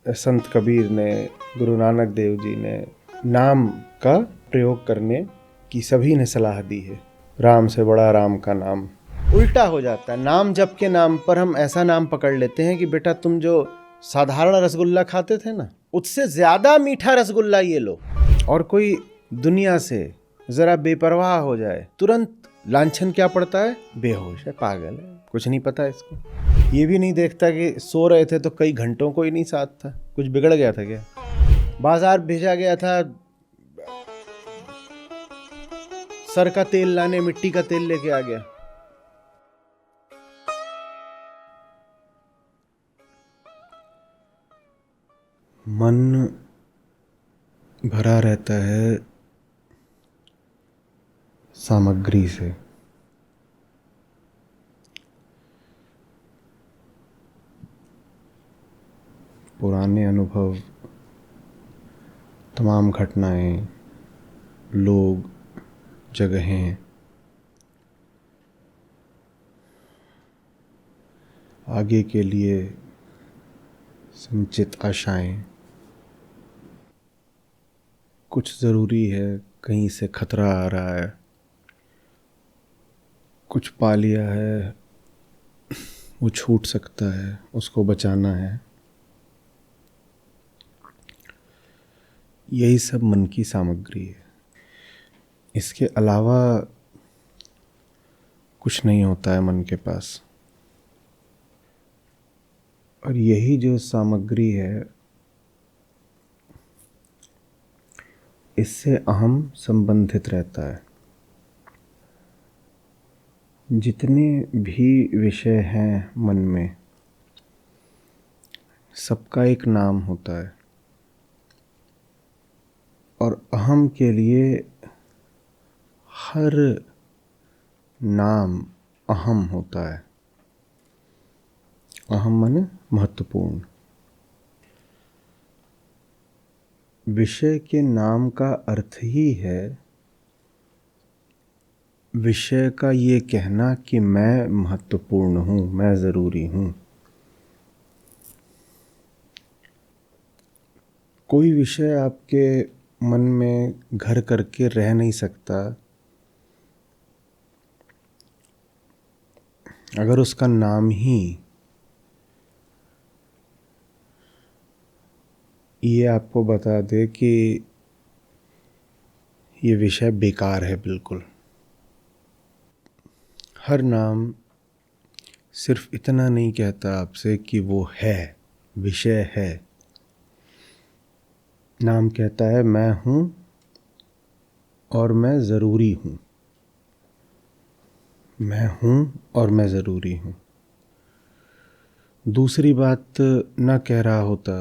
संत कबीर ने, गुरु नानक देव जी ने नाम का प्रयोग करने की सभी ने सलाह दी है। राम से बड़ा राम का नाम। उल्टा हो जाता है, नाम जप के नाम पर हम ऐसा नाम पकड़ लेते हैं कि बेटा तुम जो साधारण रसगुल्ला खाते थे ना, उससे ज्यादा मीठा रसगुल्ला ये लो। और कोई दुनिया से जरा बेपरवाह हो जाए, तुरंत लांछन क्या पड़ता है, बेहोश है, पागल है, कुछ नहीं पता इसको। ये भी नहीं देखता कि सो रहे थे तो कई घंटों कोई नहीं साथ था, कुछ बिगड़ गया था क्या, बाजार भेजा गया था सर का तेल लाने, मिट्टी का तेल लेके आ गया। मन भरा रहता है सामग्री से। पुराने अनुभव, तमाम घटनाएं, लोग, जगहें, आगे के लिए संचित आशाएं। कुछ ज़रूरी है, कहीं से खतरा आ रहा है, कुछ पा लिया है, वो छूट सकता है, उसको बचाना है। यही सब मन की सामग्री है। इसके अलावा कुछ नहीं होता है मन के पास। और यही जो सामग्री है, इससे अहम संबंधित रहता है। जितने भी विषय हैं मन में, सबका एक नाम होता है। और अहम के लिए हर नाम अहम होता है। अहम माने महत्वपूर्ण। विषय के नाम का अर्थ ही है विषय का ये कहना कि मैं महत्वपूर्ण हूँ, मैं ज़रूरी हूँ। कोई विषय आपके मन में घर करके रह नहीं सकता अगर उसका नाम ही ये आपको बता दे कि ये विषय बेकार है बिल्कुल। हर नाम सिर्फ इतना नहीं कहता आपसे कि वो है, विषय है। नाम कहता है मैं हूँ और मैं ज़रूरी हूँ। मैं हूँ और मैं ज़रूरी हूँ। दूसरी बात ना कह रहा होता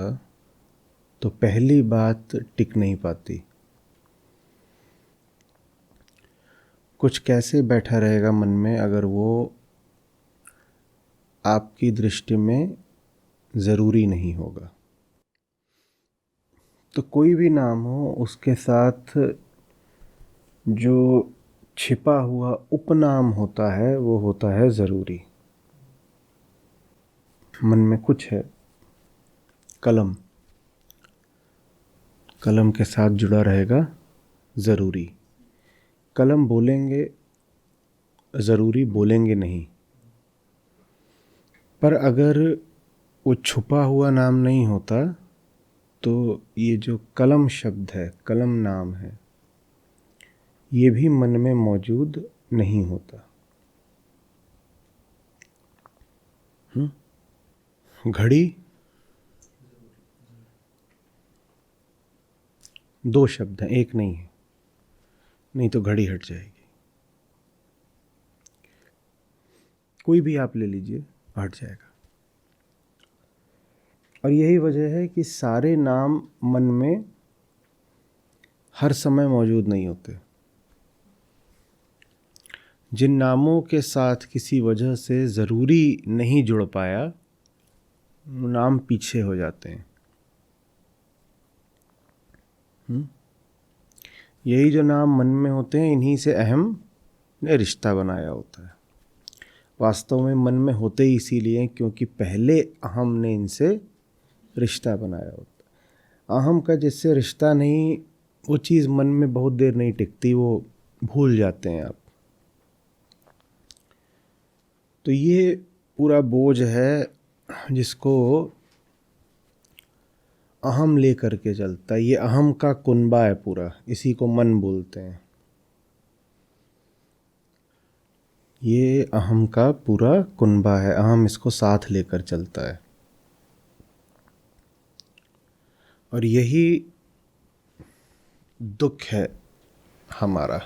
तो पहली बात टिक नहीं पाती। कुछ कैसे बैठा रहेगा मन में अगर वो आपकी दृष्टि में ज़रूरी नहीं होगा। तो कोई भी नाम हो, उसके साथ जो छिपा हुआ उपनाम होता है वो होता है ज़रूरी। मन में कुछ है, कलम, कलम के साथ जुड़ा रहेगा ज़रूरी। कलम बोलेंगे, ज़रूरी बोलेंगे नहीं। पर अगर वो छुपा हुआ नाम नहीं होता तो ये जो कलम शब्द है, कलम नाम है, ये भी मन में मौजूद नहीं होता। घड़ी दो शब्द हैं, एक नहीं है, नहीं तो घड़ी हट जाएगी। कोई भी आप ले लीजिए, हट जाएगा। और यही वजह है कि सारे नाम मन में हर समय मौजूद नहीं होते। जिन नामों के साथ किसी वजह से ज़रूरी नहीं जुड़ पाया, वो नाम पीछे हो जाते हैं। यही जो नाम मन में होते हैं, इन्हीं से अहम ने रिश्ता बनाया होता है। वास्तव में मन में होते ही इसीलिए क्योंकि पहले अहम ने इनसे रिश्ता बनाया होता है। अहम का जिससे रिश्ता नहीं, वो चीज़ मन में बहुत देर नहीं टिकती, वो भूल जाते हैं आप। तो ये पूरा बोझ है जिसको अहम ले करके चलता है। ये अहम का कुनबा है पूरा, इसी को मन बोलते हैं। ये अहम का पूरा कुनबा है, अहम इसको साथ लेकर चलता है। और यही दुख है हमारा,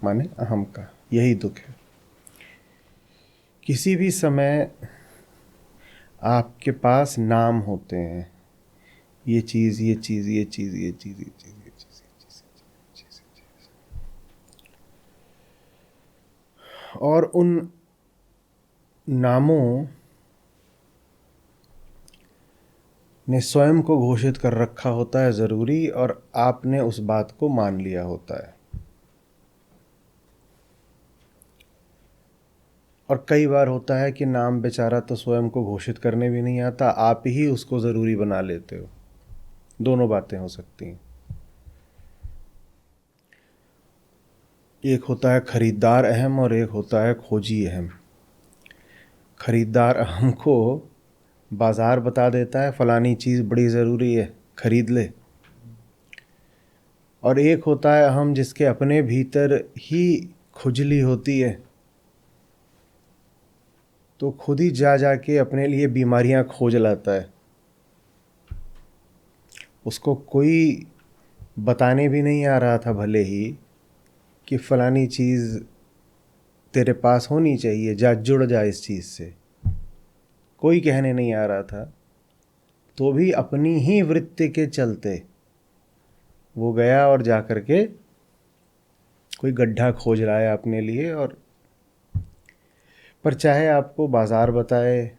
माने अहम का यही दुख है। किसी भी समय आपके पास नाम होते हैं, ये चीज़, ये चीज़, ये चीज़, ये चीज़, ये चीज़, ये चीज़, ये चीज़, और उन नामों ने स्वयं को घोषित कर रखा होता है ज़रूरी, और आपने उस बात को मान लिया होता है। और कई बार होता है कि नाम बेचारा तो स्वयं को घोषित करने भी नहीं आता, आप ही उसको ज़रूरी बना लेते हो। दोनों बातें हो सकती हैं। एक होता है खरीदार अहम और एक होता है खोजी अहम। खरीदार अहम को बाज़ार बता देता है फ़लानी चीज़ बड़ी ज़रूरी है, खरीद ले। और एक होता है अहम जिसके अपने भीतर ही खुजली होती है, तो खुद ही जा के अपने लिए बीमारियां खोज लाता है। उसको कोई बताने भी नहीं आ रहा था भले ही कि फ़लानी चीज़ तेरे पास होनी चाहिए, जा जुड़ जा इस चीज़ से, कोई कहने नहीं आ रहा था, तो भी अपनी ही वृत्ति के चलते वो गया और जा कर के कोई गड्ढा खोज लाया अपने लिए। और पर चाहे आपको बाज़ार बताए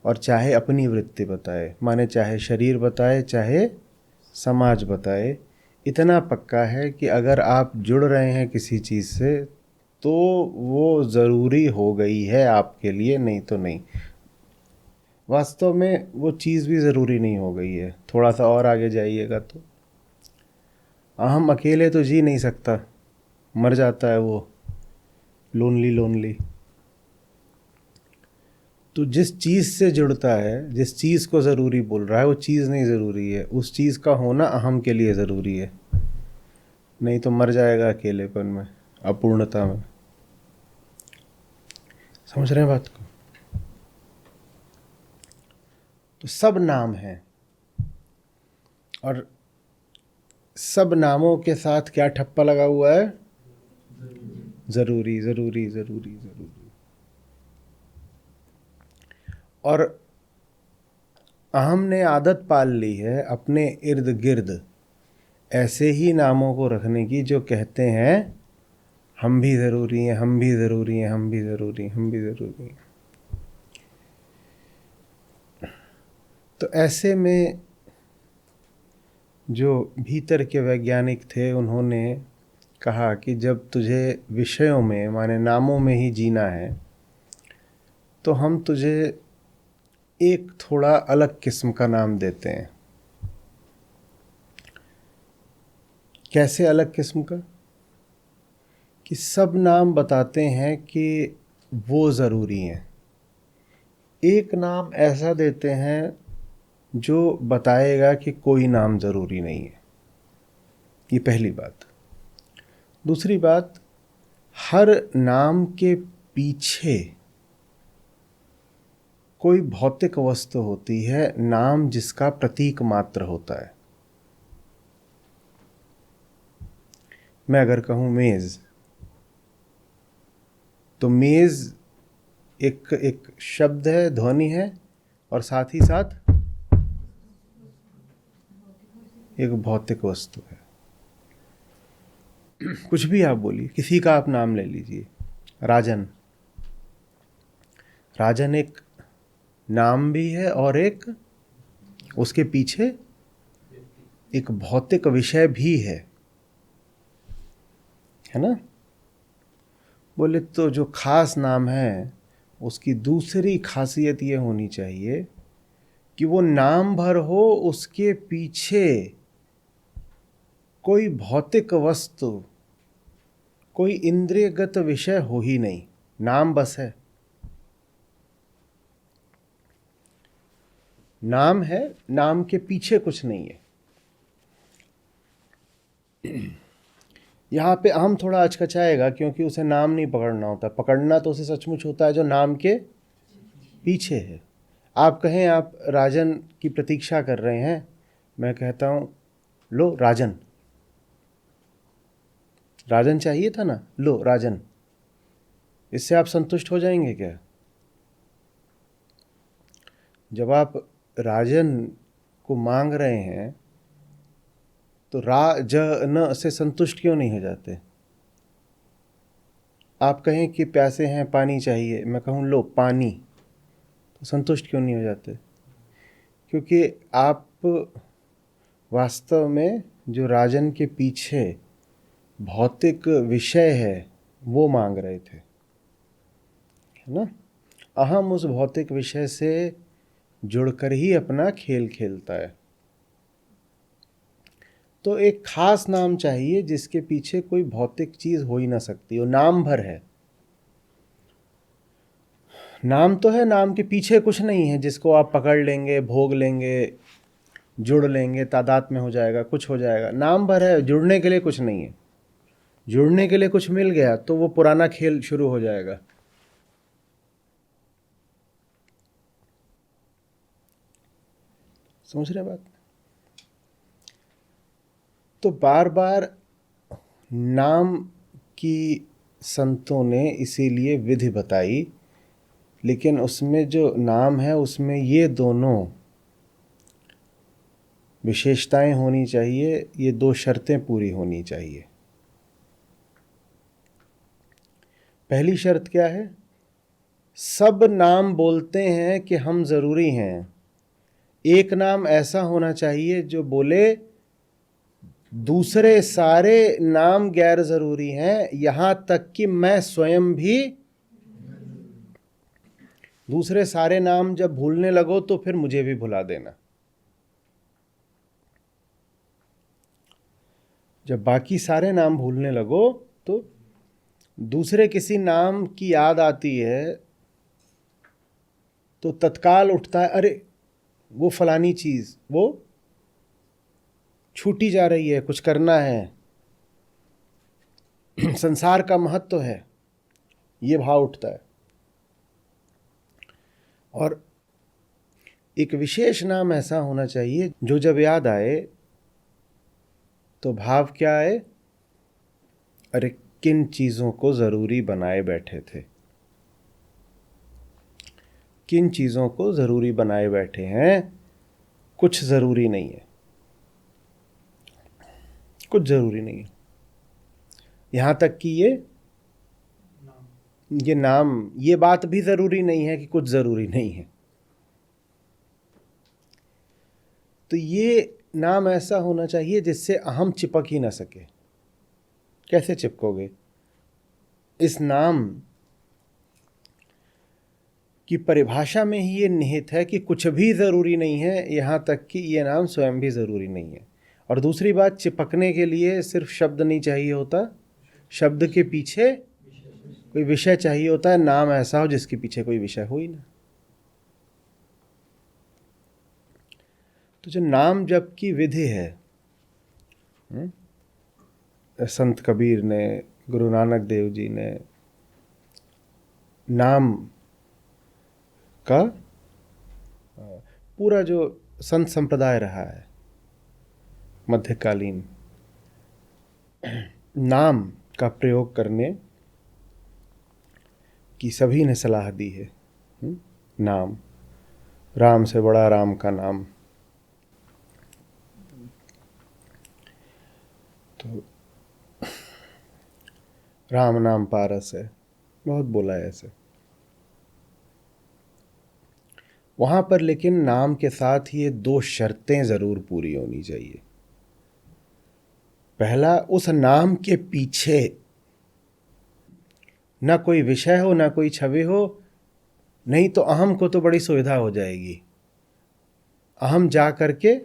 और चाहे अपनी वृत्ति बताए, माने चाहे शरीर बताए चाहे समाज बताए, इतना पक्का है कि अगर आप जुड़ रहे हैं किसी चीज़ से तो वो ज़रूरी हो गई है आपके लिए, नहीं तो नहीं। वास्तव में वो चीज़ भी ज़रूरी नहीं हो गई है। थोड़ा सा और आगे जाइएगा तो अहम अकेले तो जी नहीं सकता, मर जाता है वो, लोनली लोनली। तो जिस चीज़ से जुड़ता है, जिस चीज़ को ज़रूरी बोल रहा है, वो चीज़ नहीं ज़रूरी है, उस चीज़ का होना अहम के लिए ज़रूरी है, नहीं तो मर जाएगा अकेलेपन में, अपूर्णता में। समझ रहे हैं बात को? तो सब नाम हैं, और सब नामों के साथ क्या ठप्पा लगा हुआ है? ज़रूरी, ज़रूरी, ज़रूरी, ज़रूरी। और अहम ने आदत पाल ली है अपने इर्द गिर्द ऐसे ही नामों को रखने की जो कहते हैं हम भी ज़रूरी हैं, हम भी ज़रूरी हैं, हम भी ज़रूरी हैं, हम भी ज़रूरी हैं। तो ऐसे में जो भीतर के वैज्ञानिक थे उन्होंने कहा कि जब तुझे विषयों में, माने नामों में ही जीना है, तो हम तुझे एक थोड़ा अलग किस्म का नाम देते हैं। कैसे अलग किस्म का? कि सब नाम बताते हैं कि वो ज़रूरी हैं। एक नाम ऐसा देते हैं जो बताएगा कि कोई नाम ज़रूरी नहीं है। ये पहली बात। दूसरी बात, हर नाम के पीछे कोई भौतिक वस्तु होती है, नाम जिसका प्रतीक मात्र होता है। मैं अगर कहूँ मेज़, तो मेज़ एक शब्द है, ध्वनि है, और साथ ही साथ एक भौतिक वस्तु है। कुछ भी आप बोलिए, किसी का आप नाम ले लीजिए, राजन। राजन एक नाम भी है और एक उसके पीछे एक भौतिक विषय भी है ना? बोले तो जो खास नाम है उसकी दूसरी खासियत ये होनी चाहिए कि वो नाम भर हो, उसके पीछे कोई भौतिक वस्तु, कोई इंद्रियगत विषय हो ही नहीं, नाम बस है। नाम है, नाम के पीछे कुछ नहीं है। यहाँ पे अहम थोड़ा अचकचाएगा, क्योंकि उसे नाम नहीं पकड़ना होता। पकड़ना तो उसे सचमुच होता है जो नाम के पीछे है। आप कहें आप राजन की प्रतीक्षा कर रहे हैं, मैं कहता हूं लो राजन, राजन चाहिए था ना, लो राजन। इससे आप संतुष्ट हो जाएंगे क्या? जब आप राजन को मांग रहे हैं तो न से संतुष्ट क्यों नहीं हो जाते? आप कहें कि प्यासे हैं, पानी चाहिए, मैं कहूँ लो पानी, तो संतुष्ट क्यों नहीं हो जाते? क्योंकि आप वास्तव में जो राजन के पीछे भौतिक विषय है वो मांग रहे थे, है ना? अहम उस भौतिक विषय से जुड़कर ही अपना खेल खेलता है। तो एक खास नाम चाहिए जिसके पीछे कोई भौतिक चीज हो ही ना सकती, वो नाम भर है। नाम तो है, नाम के पीछे कुछ नहीं है जिसको आप पकड़ लेंगे, भोग लेंगे, जुड़ लेंगे, तादाद में हो जाएगा, कुछ हो जाएगा। नाम भर है, जुड़ने के लिए कुछ नहीं है। जुड़ने के लिए कुछ मिल गया तो वो पुराना खेल शुरू हो जाएगा। समझ रहे बात? तो बार बार नाम की संतों ने इसीलिए विधि बताई, लेकिन उसमें जो नाम है उसमें ये दोनों विशेषताएं होनी चाहिए, ये दो शर्तें पूरी होनी चाहिए। पहली शर्त क्या है? सब नाम बोलते हैं कि हम जरूरी हैं, एक नाम ऐसा होना चाहिए जो बोले दूसरे सारे नाम गैर जरूरी हैं, यहां तक कि मैं स्वयं भी। दूसरे सारे नाम जब भूलने लगो तो फिर मुझे भी भुला देना। जब बाकी सारे नाम भूलने लगो तो दूसरे किसी नाम की याद आती है तो तत्काल उठता है, अरे वो फलानी चीज वो छूटी जा रही है, कुछ करना है, संसार का महत्व है, ये भाव उठता है। और एक विशेष नाम ऐसा होना चाहिए जो जब याद आए तो भाव क्या आए? अरे किन चीजों को जरूरी बनाए बैठे थे, किन चीजों को जरूरी बनाए बैठे हैं, कुछ जरूरी नहीं है, कुछ जरूरी नहीं है। यहां तक कि ये नाम, ये बात भी जरूरी नहीं है कि कुछ जरूरी नहीं है। तो ये नाम ऐसा होना चाहिए जिससे अहम चिपक ही ना सके। कैसे चिपकोगे? इस नाम की परिभाषा में ही ये निहित है कि कुछ भी जरूरी नहीं है, यहां तक कि ये नाम स्वयं भी जरूरी नहीं है। और दूसरी बात, चिपकने के लिए सिर्फ शब्द नहीं चाहिए होता, शब्द के पीछे कोई विषय चाहिए होता है। नाम ऐसा हो जिसके पीछे कोई विषय हो ही ना। तो जो नाम जप की विधि है, संत कबीर ने, गुरु नानक देव जी ने नाम का पूरा जो संत संप्रदाय रहा है मध्यकालीन, नाम का प्रयोग करने की सभी ने सलाह दी है। नाम, राम से बड़ा राम का नाम। तो राम नाम पारस है, बहुत बोला है ऐसे। वहां पर लेकिन नाम के साथ ये दो शर्तें जरूर पूरी होनी चाहिए। पहला, उस नाम के पीछे ना कोई विषय हो, ना कोई छवि हो, नहीं तो अहम को तो बड़ी सुविधा हो जाएगी। अहम जा करके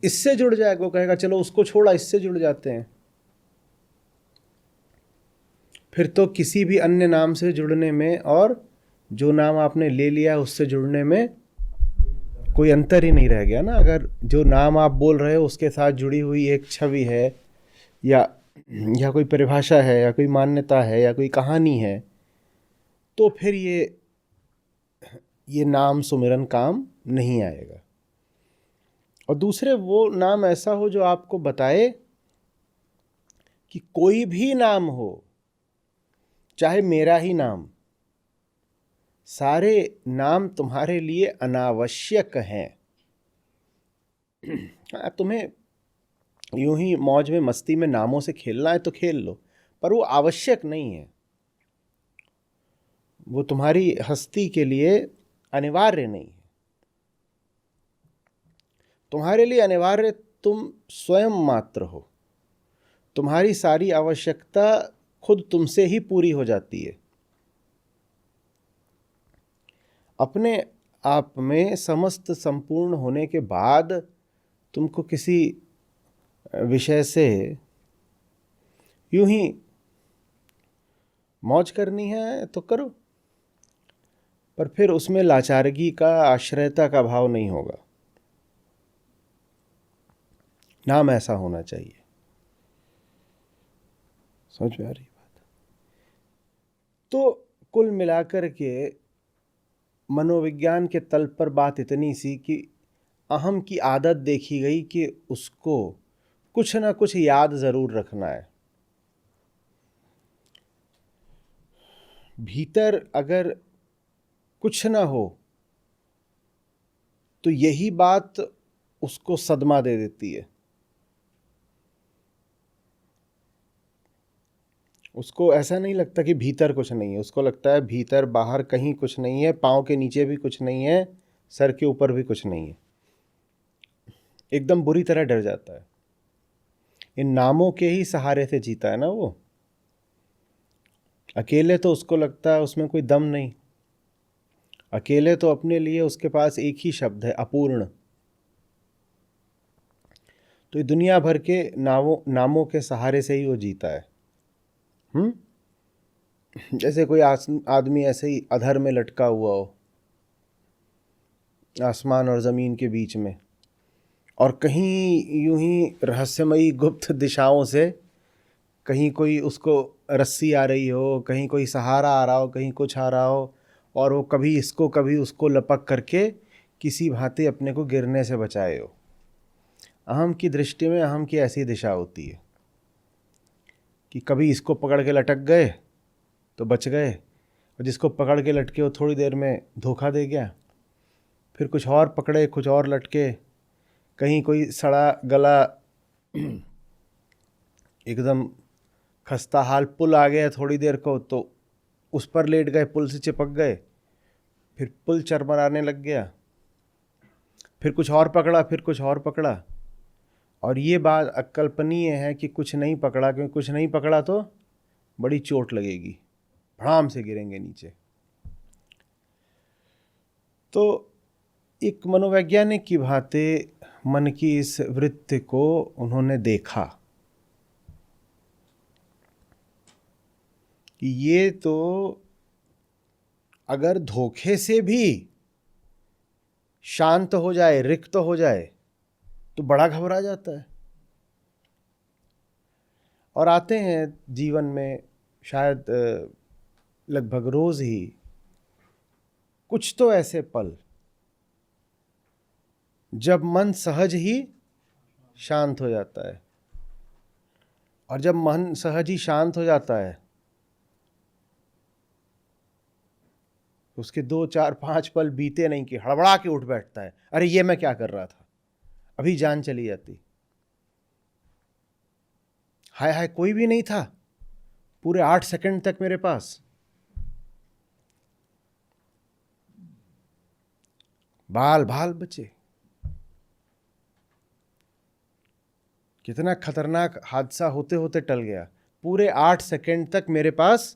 इससे जुड़ जाएगा, वो कहेगा चलो उसको छोड़ा, इससे जुड़ जाते हैं। फिर तो किसी भी अन्य नाम से जुड़ने में और जो नाम आपने ले लिया उससे जुड़ने में कोई अंतर ही नहीं रह गया ना। अगर जो नाम आप बोल रहे हो उसके साथ जुड़ी हुई एक छवि है या कोई परिभाषा है या कोई मान्यता है या कोई कहानी है, तो फिर ये नाम सुमिरन काम नहीं आएगा। और दूसरे, वो नाम ऐसा हो जो आपको बताए कि कोई भी नाम हो, चाहे मेरा ही नाम, सारे नाम तुम्हारे लिए अनावश्यक हैं। तुम्हें यूं ही मौज में मस्ती में नामों से खेलना है तो खेल लो, पर वो आवश्यक नहीं है, वो तुम्हारी हस्ती के लिए अनिवार्य नहीं है। तुम्हारे लिए अनिवार्य तुम स्वयं मात्र हो। तुम्हारी सारी आवश्यकता खुद तुमसे ही पूरी हो जाती है। अपने आप में समस्त संपूर्ण होने के बाद तुमको किसी विषय से यूं ही मौज करनी है तो करो, पर फिर उसमें लाचारगी का, आश्रयता का भाव नहीं होगा। नाम ऐसा होना चाहिए। समझ में आ रही बात? तो कुल मिलाकर के मनोविज्ञान के तल पर बात इतनी सी कि अहम की आदत देखी गई कि उसको कुछ ना कुछ याद जरूर रखना है। भीतर अगर कुछ ना हो तो यही बात उसको सदमा दे देती है। उसको ऐसा नहीं लगता कि भीतर कुछ नहीं है, उसको लगता है भीतर बाहर कहीं कुछ नहीं है, पाँव के नीचे भी कुछ नहीं है, सर के ऊपर भी कुछ नहीं है। एकदम बुरी तरह डर जाता है। इन नामों के ही सहारे से जीता है ना वो। अकेले तो उसको लगता है उसमें कोई दम नहीं। अकेले तो अपने लिए उसके पास एक ही शब्द है, अपूर्ण। तो ये दुनिया भर के नामों के सहारे से ही वो जीता है। जैसे कोई आदमी ऐसे ही अधर में लटका हुआ हो, आसमान और ज़मीन के बीच में, और कहीं यूं ही रहस्यमयी गुप्त दिशाओं से कहीं कोई उसको रस्सी आ रही हो, कहीं कोई सहारा आ रहा हो, कहीं कुछ आ रहा हो, और वो कभी इसको कभी उसको लपक करके किसी भांति अपने को गिरने से बचाए हो। अहम की दृष्टि में अहम की ऐसी दिशा होती है कि कभी इसको पकड़ के लटक गए तो बच गए, और जिसको पकड़ के लटके वो थोड़ी देर में धोखा दे गया, फिर कुछ और पकड़े, कुछ और लटके, कहीं कोई सड़ा गला एकदम खस्ता हाल पुल आ गया थोड़ी देर को तो उस पर लेट गए, पुल से चिपक गए, फिर पुल चरमराने लग गया, फिर कुछ और पकड़ा, फिर कुछ और पकड़ा। और ये बात अकल्पनीय है कि कुछ नहीं पकड़ा, क्योंकि कुछ नहीं पकड़ा तो बड़ी चोट लगेगी, भड़ाम से गिरेंगे नीचे। तो एक मनोवैज्ञानिक की भांति मन की इस वृत्ति को उन्होंने देखा कि ये तो अगर धोखे से भी शांत हो जाए, रिक्त हो जाए, तो बड़ा घबरा जाता है। और आते हैं जीवन में शायद लगभग रोज ही कुछ तो ऐसे पल जब मन सहज ही शांत हो जाता है। और जब मन सहज ही शांत हो जाता है, उसके 2, 4, 5 पल बीते नहीं कि हड़बड़ा के उठ बैठता है, अरे ये मैं क्या कर रहा था, अभी जान चली जाती। हाय हाय, कोई भी नहीं था पूरे 8 सेकंड तक मेरे पास। बाल बाल बचे। कितना खतरनाक हादसा होते होते टल गया। पूरे 8 सेकंड तक मेरे पास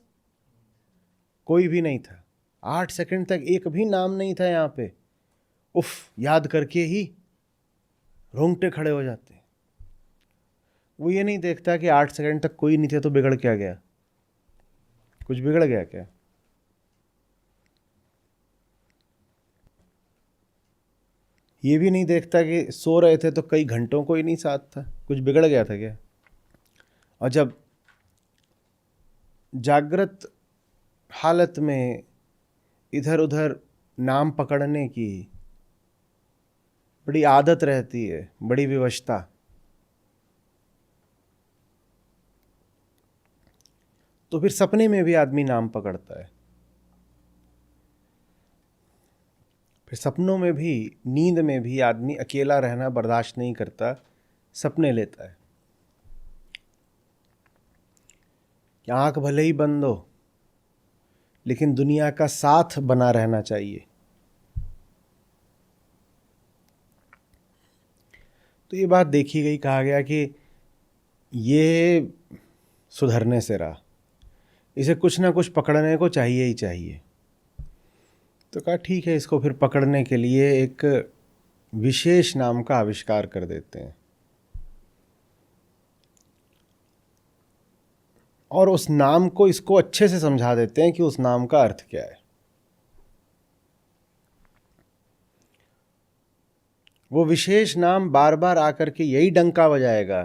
कोई भी नहीं था। 8 सेकंड तक एक भी नाम नहीं था यहाँ पे, उफ याद करके ही रोंगटे खड़े हो जाते हैं। वो ये नहीं देखता कि 8 सेकंड तक कोई नहीं थे तो बिगड़ क्या गया, कुछ बिगड़ गया क्या। ये भी नहीं देखता कि सो रहे थे तो कई घंटों कोई नहीं साथ था, कुछ बिगड़ गया था क्या। और जब जागृत हालत में इधर उधर नाम पकड़ने की बड़ी आदत रहती है, बड़ी विवशता, तो फिर सपने में भी आदमी नाम पकड़ता है, फिर सपनों में भी, नींद में भी आदमी अकेला रहना बर्दाश्त नहीं करता, सपने लेता है कि आंख भले ही बंद हो लेकिन दुनिया का साथ बना रहना चाहिए। तो ये बात देखी गई, कहा गया कि ये सुधरने से रहा, इसे कुछ ना कुछ पकड़ने को चाहिए ही चाहिए। तो कहा ठीक है, इसको फिर पकड़ने के लिए एक विशेष नाम का आविष्कार कर देते हैं और उस नाम को इसको अच्छे से समझा देते हैं कि उस नाम का अर्थ क्या है। वो विशेष नाम बार बार आकर के यही डंका बजाएगा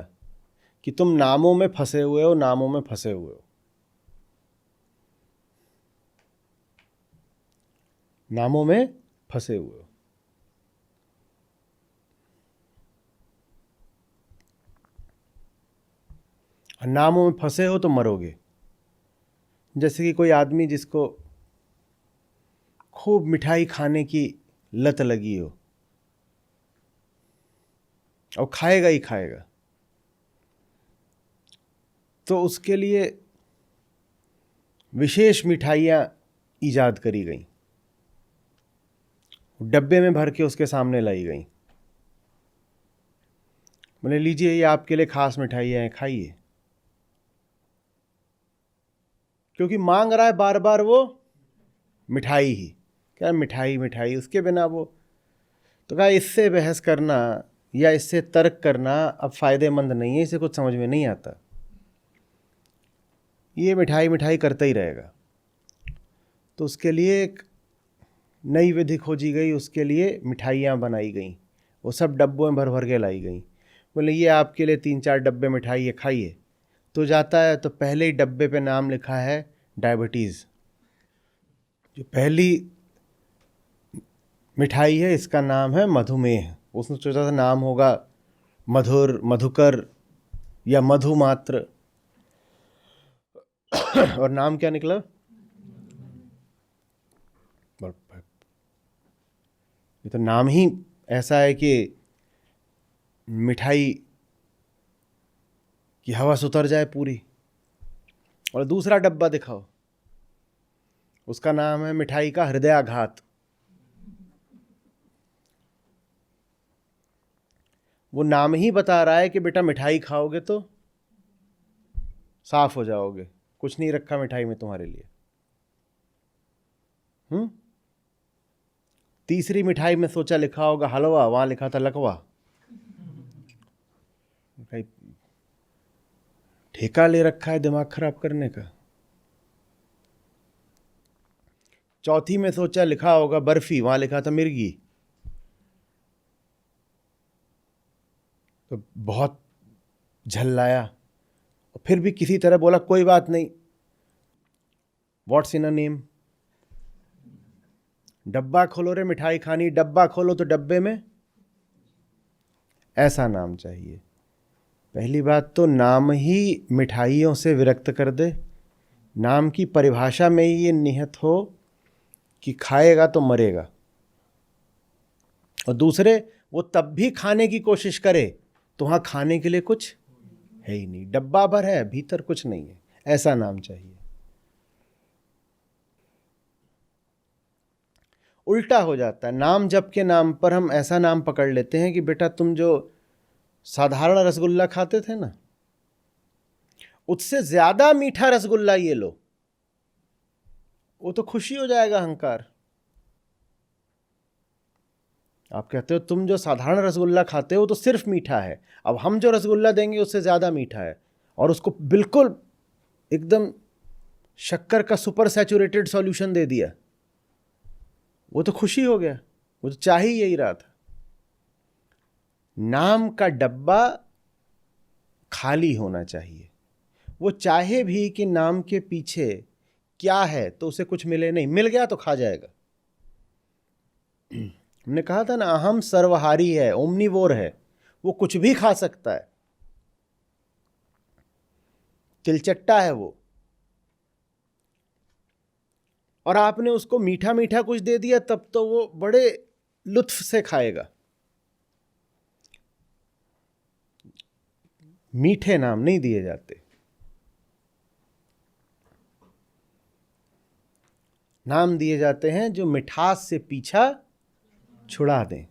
कि तुम नामों में फंसे हुए हो, नामों में फंसे हुए हो, नामों में फंसे हुए हो। और नामों में फंसे हो तो मरोगे। जैसे कि कोई आदमी जिसको खूब मिठाई खाने की लत लगी हो और खाएगा ही खाएगा, तो उसके लिए विशेष मिठाइयाँ ईजाद करी गई, डब्बे में भर के उसके सामने लाई गई, बोले लीजिए ये आपके लिए खास मिठाइयाँ हैं, खाइए। क्योंकि मांग रहा है बार बार वो मिठाई ही, क्या मिठाई मिठाई, उसके बिना वो। तो कहा इससे बहस करना या इससे तर्क करना अब फायदेमंद नहीं है, इसे कुछ समझ में नहीं आता, ये मिठाई मिठाई करता ही रहेगा। तो उसके लिए एक नई विधि खोजी गई, उसके लिए मिठाइयाँ बनाई गई, वो सब डब्बों में भर भर के लाई गई। बोले ये आपके लिए 3-4 डब्बे मिठाई है, खाइए। तो जाता है तो पहले ही डब्बे पे नाम लिखा है डायबिटीज़। जो पहली मिठाई है इसका नाम है मधुमेह। उसने सोचा था नाम होगा मधुर, मधुकर या मधुमात्र, और नाम क्या निकला, ये तो नाम ही ऐसा है कि मिठाई की हवस उतर जाए पूरी। और दूसरा डब्बा दिखाओ, उसका नाम है मिठाई का हृदयाघात। वो नाम ही बता रहा है कि बेटा मिठाई खाओगे तो साफ हो जाओगे, कुछ नहीं रखा मिठाई में तुम्हारे लिए। तीसरी मिठाई में सोचा लिखा होगा हलवा, वहां लिखा था लकवा। ठेका ले रखा है दिमाग खराब करने का। चौथी में सोचा लिखा होगा बर्फी, वहां लिखा था मिर्गी। तो बहुत झल्लाया और फिर भी किसी तरह बोला कोई बात नहीं, व्हाट्स इन अ नेम। डब्बा खोलो रे, मिठाई खानी, डब्बा खोलो तो डब्बे में ऐसा नाम चाहिए। पहली बात तो नाम ही मिठाइयों से विरक्त कर दे, नाम की परिभाषा में ही ये निहित हो कि खाएगा तो मरेगा। और दूसरे, वो तब भी खाने की कोशिश करे तो वहाँ खाने के लिए कुछ है ही नहीं, डब्बा भर है भीतर कुछ नहीं है, ऐसा नाम चाहिए। उल्टा हो जाता है, नाम जप के नाम पर हम ऐसा नाम पकड़ लेते हैं कि बेटा तुम जो साधारण रसगुल्ला खाते थे ना, उससे ज्यादा मीठा रसगुल्ला ये लो, वो तो खुशी हो जाएगा अहंकार। आप कहते हो तुम जो साधारण रसगुल्ला खाते हो तो सिर्फ मीठा है, अब हम जो रसगुल्ला देंगे उससे ज़्यादा मीठा है, और उसको बिल्कुल एकदम शक्कर का सुपर सैचुरेटेड सॉल्यूशन दे दिया, वो तो खुशी हो गया, वो तो चाह ही यही रहा था। नाम का डब्बा खाली होना चाहिए, वो चाहे भी कि नाम के पीछे क्या है तो उसे कुछ मिले नहीं, मिल गया तो खा जाएगा। हमने कहा था ना, अहम सर्वहारी है, ओमनीवोर है, वो कुछ भी खा सकता है, तिलचट्टा है वो, और आपने उसको मीठा मीठा कुछ दे दिया तब तो वो बड़े लुत्फ से खाएगा। मीठे नाम नहीं दिए जाते, नाम दिए जाते हैं जो मिठास से पीछा छुड़ा दें।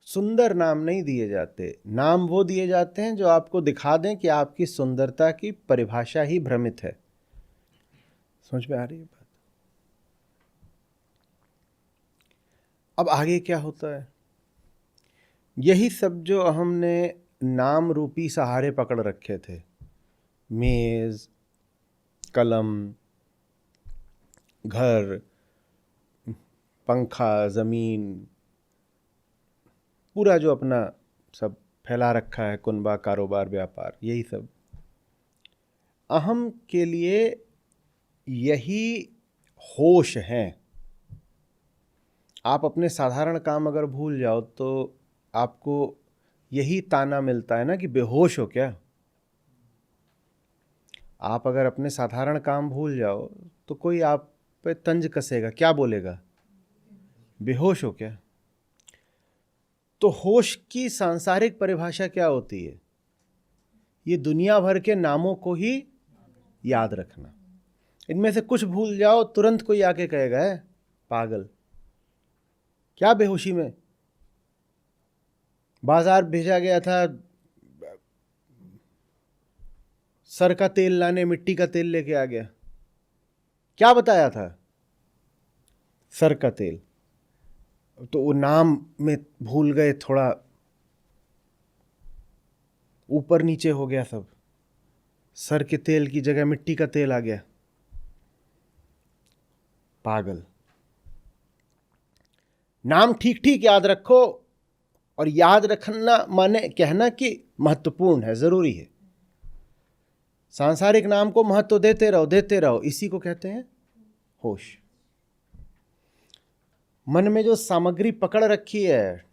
सुंदर नाम नहीं दिए जाते, नाम वो दिए जाते हैं जो आपको दिखा दें कि आपकी सुंदरता की परिभाषा ही भ्रमित है। समझ में आ रही है बात? अब आगे क्या होता है, यही सब जो हमने नाम रूपी सहारे पकड़ रखे थे, मेज, कलम, घर, पंखा, जमीन, पूरा जो अपना सब फैला रखा है, कुनबा, कारोबार, व्यापार, यही सब अहम के लिए यही होश हैं। आप अपने साधारण काम अगर भूल जाओ तो आपको यही ताना मिलता है ना कि बेहोश हो क्या। आप अगर अपने साधारण काम भूल जाओ तो कोई आप पे तंज कसेगा, क्या बोलेगा, बेहोश हो क्या। तो होश की सांसारिक परिभाषा क्या होती है, ये दुनिया भर के नामों को ही याद रखना। इनमें से कुछ भूल जाओ तुरंत कोई आके कहेगा है पागल, क्या बेहोशी में, बाजार भेजा गया था सर का तेल लाने, मिट्टी का तेल लेके आ गया, क्या बताया था, सर का तेल, तो वो नाम में भूल गए, थोड़ा ऊपर नीचे हो गया सब, सर के तेल की जगह मिट्टी का तेल आ गया, पागल। नाम ठीक ठीक याद रखो, और याद रखना माने कहना कि महत्वपूर्ण है, जरूरी है। सांसारिक नाम को महत्व देते रहो देते रहो, इसी को कहते हैं होश। मन में जो सामग्री पकड़ रखी है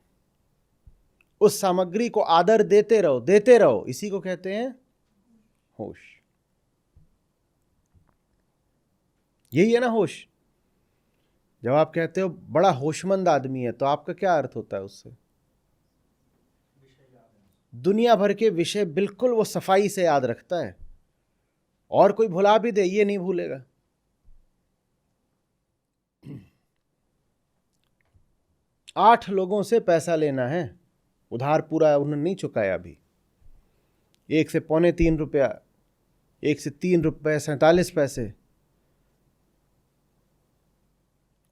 उस सामग्री को आदर देते रहो, इसी को कहते हैं होश। यही है ना होश। जब आप कहते हो बड़ा होशमंद आदमी है तो आपका क्या अर्थ होता है उससे, दुनिया भर के विषय बिल्कुल वो सफाई से याद रखता है, और कोई भुला भी दे ये नहीं भूलेगा। आठ लोगों से पैसा लेना है, उधार पूरा उन्होंने नहीं चुकाया अभी, 1 से ₹3.25, 1 से ₹3.47,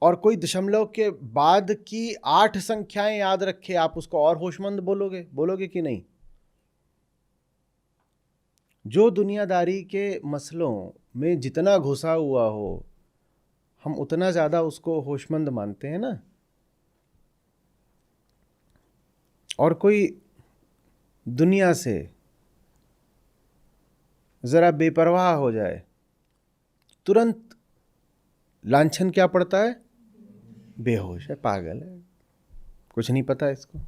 और कोई दशमलव के बाद की 8 संख्याएं याद रखे, आप उसको और होशमंद बोलोगे कि नहीं। जो दुनियादारी के मसलों में जितना घुसा हुआ हो हम उतना ज़्यादा उसको होशमंद मानते हैं ना। और कोई दुनिया से ज़रा बेपरवाह हो जाए, तुरंत लांछन क्या पड़ता है, बेहोश है, पागल है, कुछ नहीं पता इसको।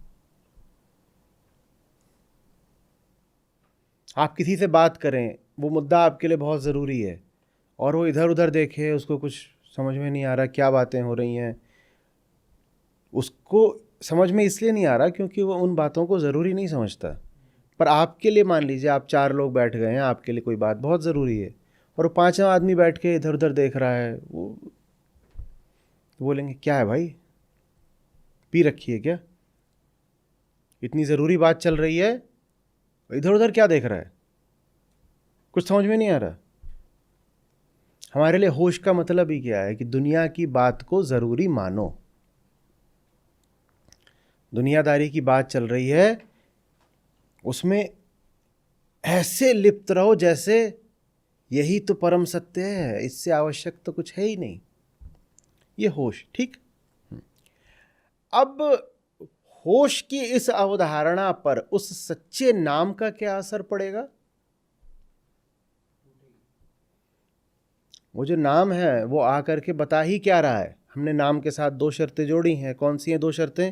आप किसी से बात करें, वो मुद्दा आपके लिए बहुत ज़रूरी है, और वो इधर उधर देखे, उसको कुछ समझ में नहीं आ रहा क्या बातें हो रही हैं, उसको समझ में इसलिए नहीं आ रहा क्योंकि वो उन बातों को ज़रूरी नहीं समझता। पर आपके लिए मान लीजिए आप 4 लोग बैठ गए हैं, आपके लिए कोई बात बहुत ज़रूरी है, और 5वां आदमी बैठ के इधर उधर देख रहा है, वो बोलेंगे क्या है भाई, पी रखी है क्या, इतनी ज़रूरी बात चल रही है, इधर उधर क्या देख रहा है, कुछ समझ में नहीं आ रहा। हमारे लिए होश का मतलब ही क्या है कि दुनिया की बात को ज़रूरी मानो, दुनियादारी की बात चल रही है, उसमें ऐसे लिप्त रहो जैसे यही तो परम सत्य है, इससे आवश्यक तो कुछ है ही नहीं। ये होश, ठीक। अब होश की इस अवधारणा पर उस सच्चे नाम का क्या असर पड़ेगा? वो जो नाम है वो आकर के बता ही क्या रहा है? हमने नाम के साथ दो शर्तें जोड़ी हैं। कौन सी हैं दो शर्तें?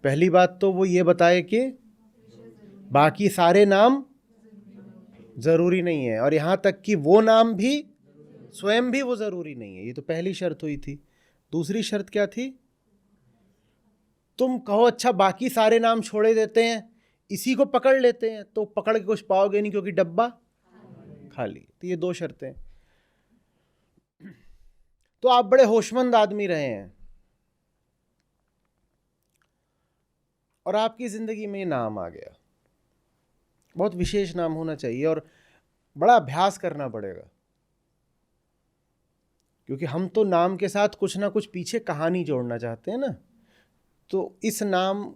पहली बात तो वो ये बताए कि बाकी सारे नाम जरूरी नहीं है, और यहां तक कि वो नाम भी स्वयं भी वो जरूरी नहीं है। ये तो पहली शर्त हुई थी। दूसरी शर्त क्या थी? तुम कहो अच्छा बाकी सारे नाम छोड़े देते हैं, इसी को पकड़ लेते हैं, तो पकड़ के कुछ पाओगे नहीं क्योंकि डब्बा खाली। तो ये दो शर्तें। तो आप बड़े होशमंद आदमी रहे हैं और आपकी जिंदगी में नाम आ गया, बहुत विशेष नाम होना चाहिए और बड़ा अभ्यास करना पड़ेगा, क्योंकि हम तो नाम के साथ कुछ ना कुछ पीछे कहानी जोड़ना चाहते हैं ना। तो इस नाम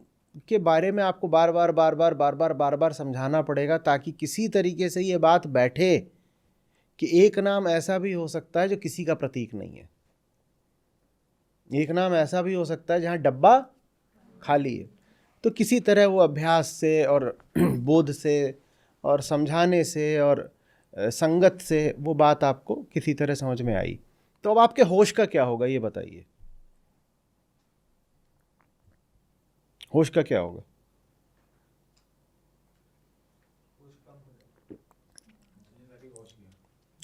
के बारे में आपको बार बार समझाना पड़ेगा, ताकि किसी तरीके से ये बात बैठे कि एक नाम ऐसा भी हो सकता है जो किसी का प्रतीक नहीं है। एक नाम ऐसा भी हो सकता है जहां डब्बा खाली है। तो किसी तरह वो अभ्यास से और बोध से और समझाने से और संगत से वो बात आपको किसी तरह समझ में आई। तो अब आपके होश का क्या होगा ये बताइए? होश का क्या होगा?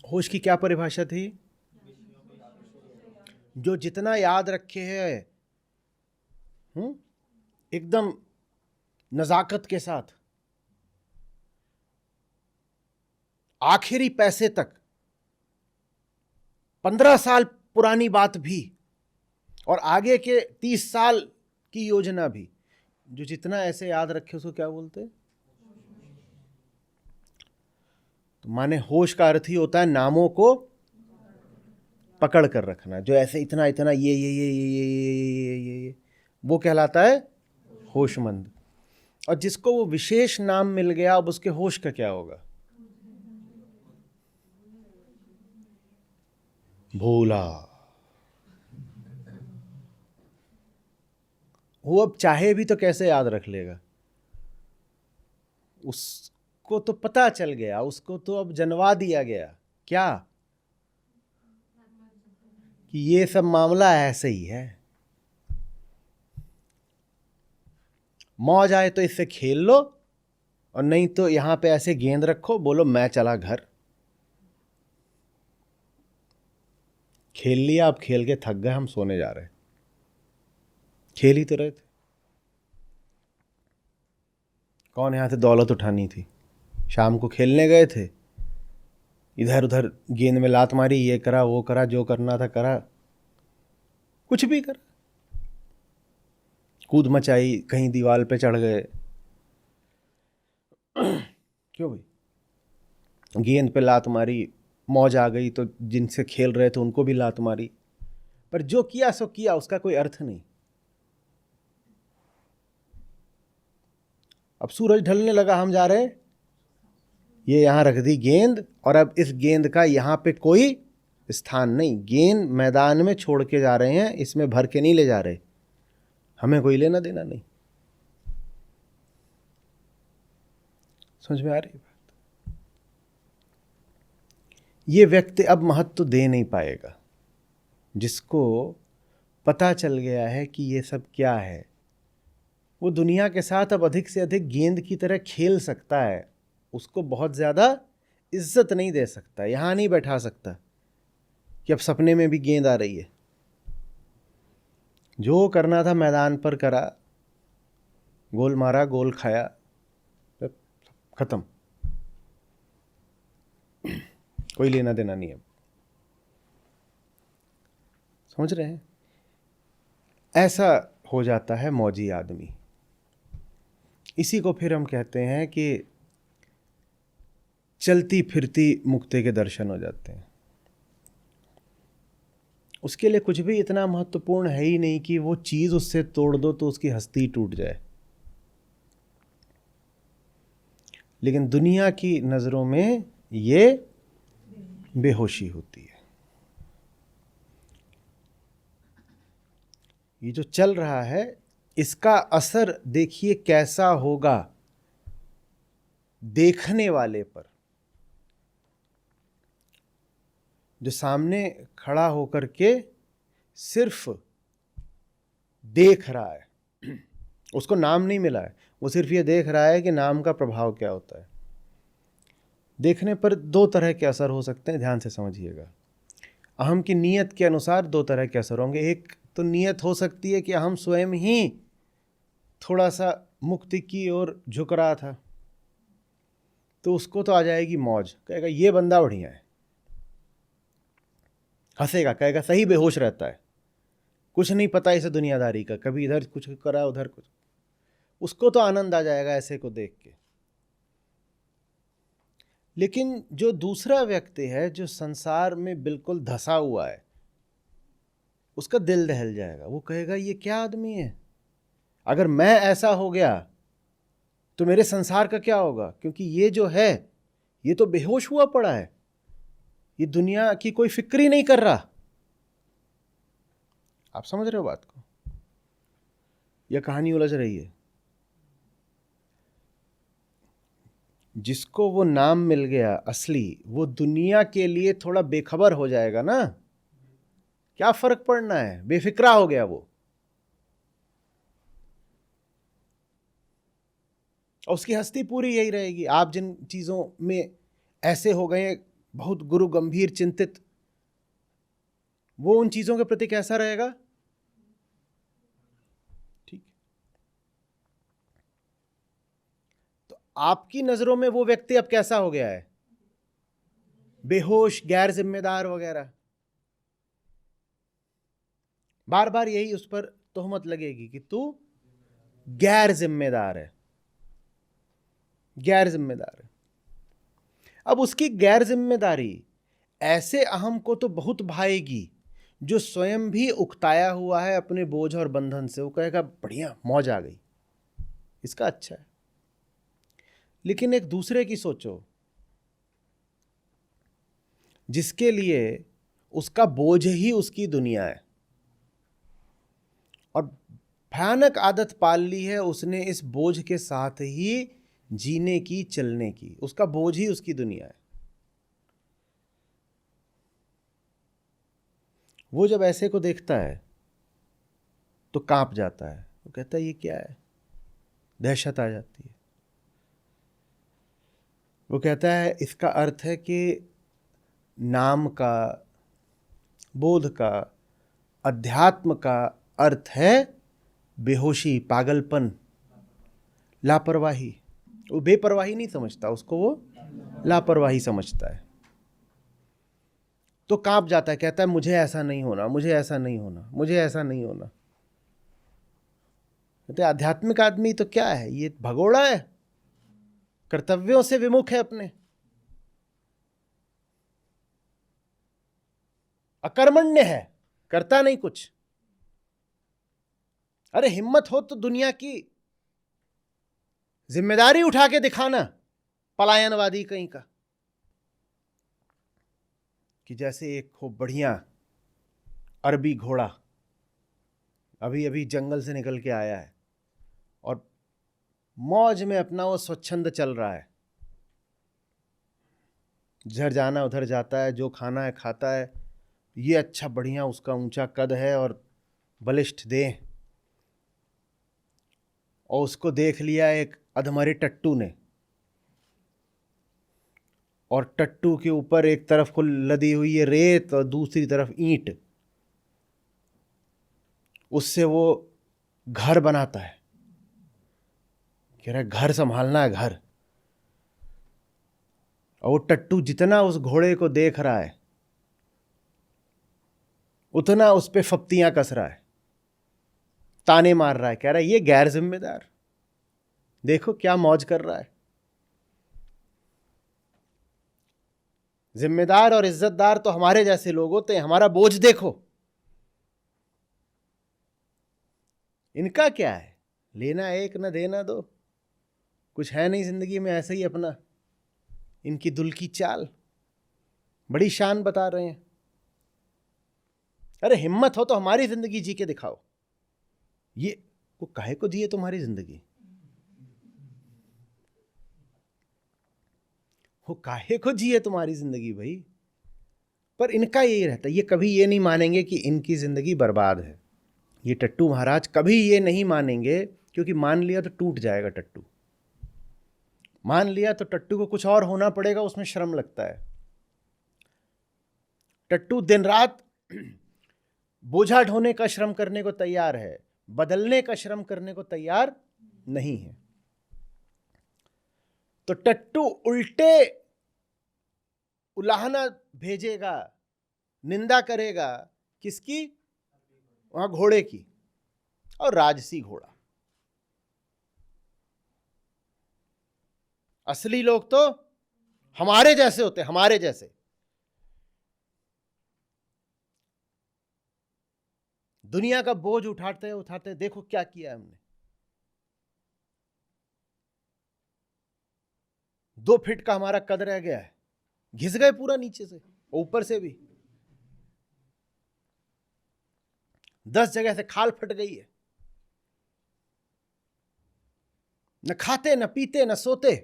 होश की क्या परिभाषा थी? जो जितना याद रखे है एकदम नजाकत के साथ, आखिरी पैसे तक, 15 साल पुरानी बात भी और आगे के 30 साल की योजना भी, जो जितना ऐसे याद रखे उसको क्या बोलते हैं? तो माने होश का अर्थ ही होता है नामों को पकड़ कर रखना। जो ऐसे इतना इतना ये वो कहलाता है होशमंद। और जिसको वो विशेष नाम मिल गया, अब उसके होश का क्या होगा? भोला। वो अब चाहे भी तो कैसे याद रख लेगा? उसको तो पता चल गया, उसको तो अब जनवा दिया गया क्या कि ये सब मामला ऐसे ही है। मौज आए तो इससे खेल लो, और नहीं तो यहां पे ऐसे गेंद रखो, बोलो मैं चला घर। खेल लिया, अब खेल के थक गए, हम सोने जा रहे। खेल ही तो रहे थे। कौन यहां से दौलत उठानी थी? शाम को खेलने गए थे, इधर उधर गेंद में लात मारी, ये करा वो करा, जो करना था करा, कुछ भी करा, कूद मचाई, कहीं दीवार पे चढ़ गए। क्यों भाई? गेंद पे लात मारी, मौज आ गई तो जिनसे खेल रहे थे उनको भी लात मारी, पर जो किया सो किया, उसका कोई अर्थ नहीं। अब सूरज ढलने लगा, हम जा रहे, ये यहां रख दी गेंद, और अब इस गेंद का यहां पे कोई स्थान नहीं। गेंद मैदान में छोड़ के जा रहे हैं, इसमें भर के नहीं ले जा रहे, हमें कोई लेना देना नहीं। समझ में आ रही बात? ये व्यक्ति अब महत्व दे नहीं पाएगा। जिसको पता चल गया है कि ये सब क्या है, वो दुनिया के साथ अब अधिक से अधिक गेंद की तरह खेल सकता है, उसको बहुत ज़्यादा इज्जत नहीं दे सकता, यहाँ नहीं बैठा सकता कि अब सपने में भी गेंद आ रही है। जो करना था मैदान पर करा, गोल मारा, गोल खाया, खत्म, कोई लेना देना नहीं है। समझ रहे हैं? ऐसा हो जाता है मौजी आदमी। इसी को फिर हम कहते हैं कि चलती फिरती मुक्ति के दर्शन हो जाते हैं। उसके लिए कुछ भी इतना महत्वपूर्ण है ही नहीं कि वो चीज उससे तोड़ दो तो उसकी हस्ती टूट जाए। लेकिन दुनिया की नजरों में ये बेहोशी होती है। ये जो चल रहा है इसका असर देखिए कैसा होगा देखने वाले पर। जो सामने खड़ा होकर के सिर्फ देख रहा है, उसको नाम नहीं मिला है, वो सिर्फ ये देख रहा है कि नाम का प्रभाव क्या होता है। देखने पर दो तरह के असर हो सकते हैं, ध्यान से समझिएगा। अहम की नीयत के अनुसार दो तरह के असर होंगे। एक तो नीयत हो सकती है कि हम स्वयं ही थोड़ा सा मुक्ति की ओर झुक रहा था, तो उसको तो आ जाएगी मौज, कहेगा ये बंदा बढ़िया है, हंसेगा, कहेगा सही बेहोश रहता है, कुछ नहीं पता इसे दुनियादारी का, कभी इधर कुछ करा उधर कुछ, उसको तो आनंद आ जाएगा ऐसे को देख के। लेकिन जो दूसरा व्यक्ति है जो संसार में बिल्कुल धंसा हुआ है, उसका दिल दहल जाएगा। वो कहेगा ये क्या आदमी है, अगर मैं ऐसा हो गया तो मेरे संसार का क्या होगा, क्योंकि ये जो है ये तो बेहोश हुआ पड़ा है, ये दुनिया की कोई फिक्र ही नहीं कर रहा। आप समझ रहे हो बात को? यह कहानी उलझ रही है। जिसको वो नाम मिल गया असली, वो दुनिया के लिए थोड़ा बेखबर हो जाएगा ना, क्या फर्क पड़ना है, बेफिक्रा हो गया वो। और उसकी हस्ती पूरी यही रहेगी। आप जिन चीजों में ऐसे हो गए बहुत गुरु गंभीर चिंतित, वो उन चीजों के प्रति कैसा रहेगा? ठीक। तो आपकी नजरों में वो व्यक्ति अब कैसा हो गया है? बेहोश, गैर जिम्मेदार वगैरह। बार बार यही उस पर तोहमत लगेगी कि तू गैर जिम्मेदार है, गैर जिम्मेदार है। अब उसकी गैर जिम्मेदारी ऐसे अहम को तो बहुत भाएगी जो स्वयं भी उकताया हुआ है अपने बोझ और बंधन से। वो कहेगा बढ़िया, मौज आ गई, इसका अच्छा है। लेकिन एक दूसरे की सोचो जिसके लिए उसका बोझ ही उसकी दुनिया है और भयानक आदत पाल ली है उसने इस बोझ के साथ ही जीने की, चलने की। उसका बोझ ही उसकी दुनिया है। वो जब ऐसे को देखता है तो कांप जाता है। वो कहता है ये क्या है, दहशत आ जाती है। वो कहता है इसका अर्थ है कि नाम का, बोध का, अध्यात्म का अर्थ है बेहोशी, पागलपन, लापरवाही। वो बेपरवाही नहीं समझता, उसको वो लापरवाही समझता है। तो कांप जाता है, कहता है मुझे ऐसा नहीं होना, मुझे ऐसा नहीं होना, मुझे ऐसा नहीं होना। कहते आध्यात्मिक आदमी तो क्या है, ये भगोड़ा है, कर्तव्यों से विमुख है, अपने अकर्मण्य है, करता नहीं कुछ। अरे हिम्मत हो तो दुनिया की जिम्मेदारी उठा के दिखाना, पलायनवादी कहीं का। कि जैसे एक हो बढ़िया अरबी घोड़ा अभी अभी जंगल से निकल के आया है और मौज में अपना वो स्वच्छंद चल रहा है, इधर जाना उधर जाता है, जो खाना है खाता है। ये अच्छा बढ़िया, उसका ऊंचा कद है और बलिष्ठ देह, और उसको देख लिया एक अधमरे टट्टू ने, और टट्टू के ऊपर एक तरफ को लदी हुई है रेत और दूसरी तरफ ईंट। उससे वो घर बनाता है, कह रहा है घर संभालना है, घर। और वो टट्टू जितना उस घोड़े को देख रहा है उतना उस पे फप्तियां कस रहा है, ताने मार रहा है, कह रहा है ये गैर जिम्मेदार, देखो क्या मौज कर रहा है। जिम्मेदार और इज्जतदार तो हमारे जैसे लोग होते हैं, हमारा बोझ देखो, इनका क्या है, लेना एक न देना दो, कुछ है नहीं जिंदगी में, ऐसे ही अपना इनकी दुल की चाल, बड़ी शान बता रहे हैं। अरे हिम्मत हो तो हमारी जिंदगी जी के दिखाओ। ये वो काहे को जिए तुम्हारी जिंदगी, वो काहे को जिए तुम्हारी जिंदगी भाई। पर इनका यही रहता है, ये कभी ये नहीं मानेंगे कि इनकी जिंदगी बर्बाद है। ये टट्टू महाराज कभी ये नहीं मानेंगे, क्योंकि मान लिया तो टूट जाएगा टट्टू। मान लिया तो टट्टू को कुछ और होना पड़ेगा, उसमें श्रम लगता है। टट्टू दिन रात बोझा ढोने का श्रम करने को तैयार है, बदलने का श्रम करने को तैयार नहीं है। तो टट्टू उल्टे उलाहना भेजेगा, निंदा करेगा, किसकी? वहां घोड़े की, और राजसी घोड़ा। असली लोग तो हमारे जैसे होते, हमारे जैसे। दुनिया का बोझ उठाते उठाते देखो क्या किया हमने। 2 फीट का हमारा कद रह गया है, घिस गए पूरा नीचे से, ऊपर से भी 10 जगह से खाल फट गई है। न खाते न पीते न सोते,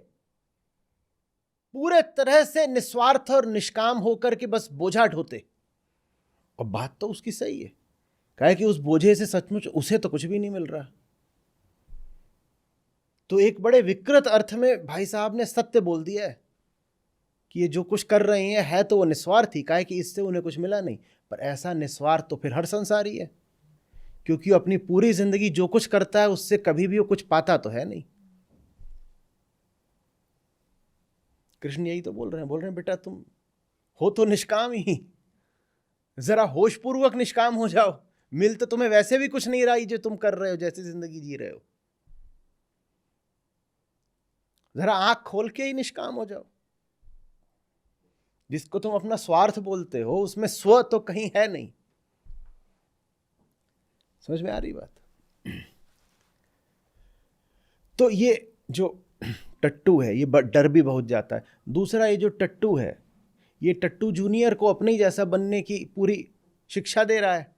पूरे तरह से निस्वार्थ और निष्काम होकर के बस बोझा ढोते। और बात तो उसकी सही है, कहे कि उस बोझे से सचमुच उसे तो कुछ भी नहीं मिल रहा। तो एक बड़े विकृत अर्थ में भाई साहब ने सत्य बोल दिया है कि ये जो कुछ कर रहे हैं है तो वो निस्वार्थी, काहे कि इससे उन्हें कुछ मिला नहीं। पर ऐसा निस्वार्थ तो फिर हर संसारी है, क्योंकि अपनी पूरी जिंदगी जो कुछ करता है उससे कभी भी वो कुछ पाता तो है नहीं। कृष्ण यही तो बोल रहे हैं बेटा तुम हो तो निष्काम ही, जरा होशपूर्वक निष्काम हो जाओ। मिल तो तुम्हें वैसे भी कुछ नहीं रहा जो तुम कर रहे हो, जैसी जिंदगी जी रहे हो। जरा आंख खोल के ही निष्काम हो जाओ। जिसको तुम अपना स्वार्थ बोलते हो उसमें स्व तो कहीं है नहीं। समझ में आ रही बात? तो ये जो टट्टू है ये डर भी बहुत जाता है। दूसरा ये जो टट्टू है, ये टट्टू जूनियर को अपने ही जैसा बनने की पूरी शिक्षा दे रहा है।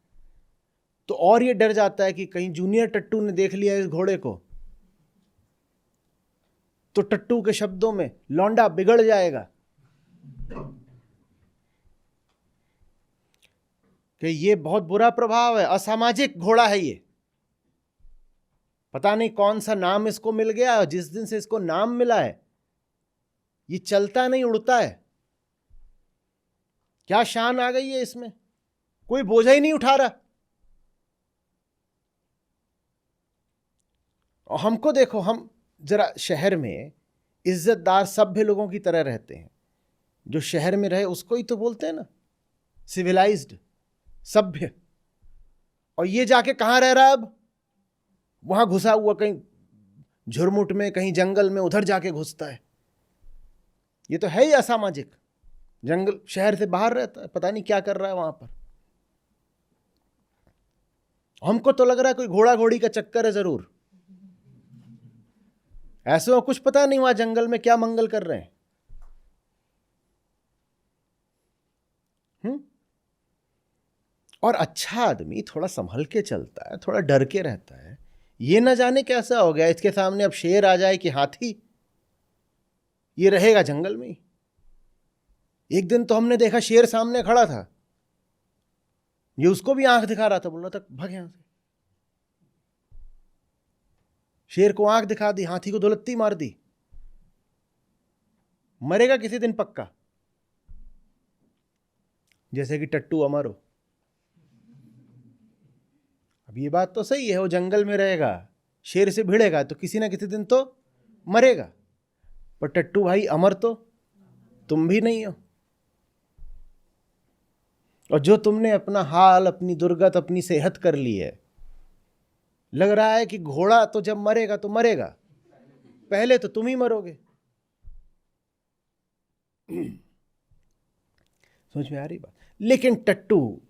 तो और ये डर जाता है कि कहीं जूनियर टट्टू ने देख लिया इस घोड़े को तो टट्टू के शब्दों में लौंडा बिगड़ जाएगा, कि ये बहुत बुरा प्रभाव है, असामाजिक घोड़ा है ये, पता नहीं कौन सा नाम इसको मिल गया। जिस दिन से इसको नाम मिला है ये चलता नहीं उड़ता है। क्या शान आ गई है इसमें, कोई बोझा ही नहीं उठा रहा। और हमको देखो, हम जरा शहर में इज्जतदार सभ्य लोगों की तरह रहते हैं। जो शहर में रहे उसको ही तो बोलते हैं ना सिविलाइज्ड, सभ्य। और ये जाके कहां रह रहा है अब? वहां घुसा हुआ कहीं झुरमुट में, कहीं जंगल में, उधर जाके घुसता है। ये तो है ही असामाजिक। जंगल शहर से बाहर रहता है, पता नहीं क्या कर रहा है वहां पर। हमको तो लग रहा है कोई घोड़ा घोड़ी का चक्कर है जरूर। ऐसे में कुछ पता नहीं वहां जंगल में क्या मंगल कर रहे हैं। और अच्छा आदमी थोड़ा संभल के चलता है, थोड़ा डर के रहता है। ये ना जाने कैसा हो गया, इसके सामने अब शेर आ जाए कि हाथी, ये रहेगा जंगल में ही। एक दिन तो हमने देखा शेर सामने खड़ा था, ये उसको भी आंख दिखा रहा था, बोल रहा था भाग यहां से। शेर को आंख दिखा दी, हाथी को दुलत्ती मार दी, मरेगा किसी दिन पक्का। जैसे कि टट्टू अमर हो। अब ये बात तो सही है, वो जंगल में रहेगा, शेर से भिड़ेगा तो किसी ना किसी दिन तो मरेगा। पर टट्टू भाई अमर तो तुम भी नहीं हो। और जो तुमने अपना हाल, अपनी दुर्गत, अपनी सेहत कर ली है, लग रहा है कि घोड़ा तो जब मरेगा तो मरेगा, पहले तो तुम ही मरोगे। समझ में आ रही बात? लेकिन टट्टू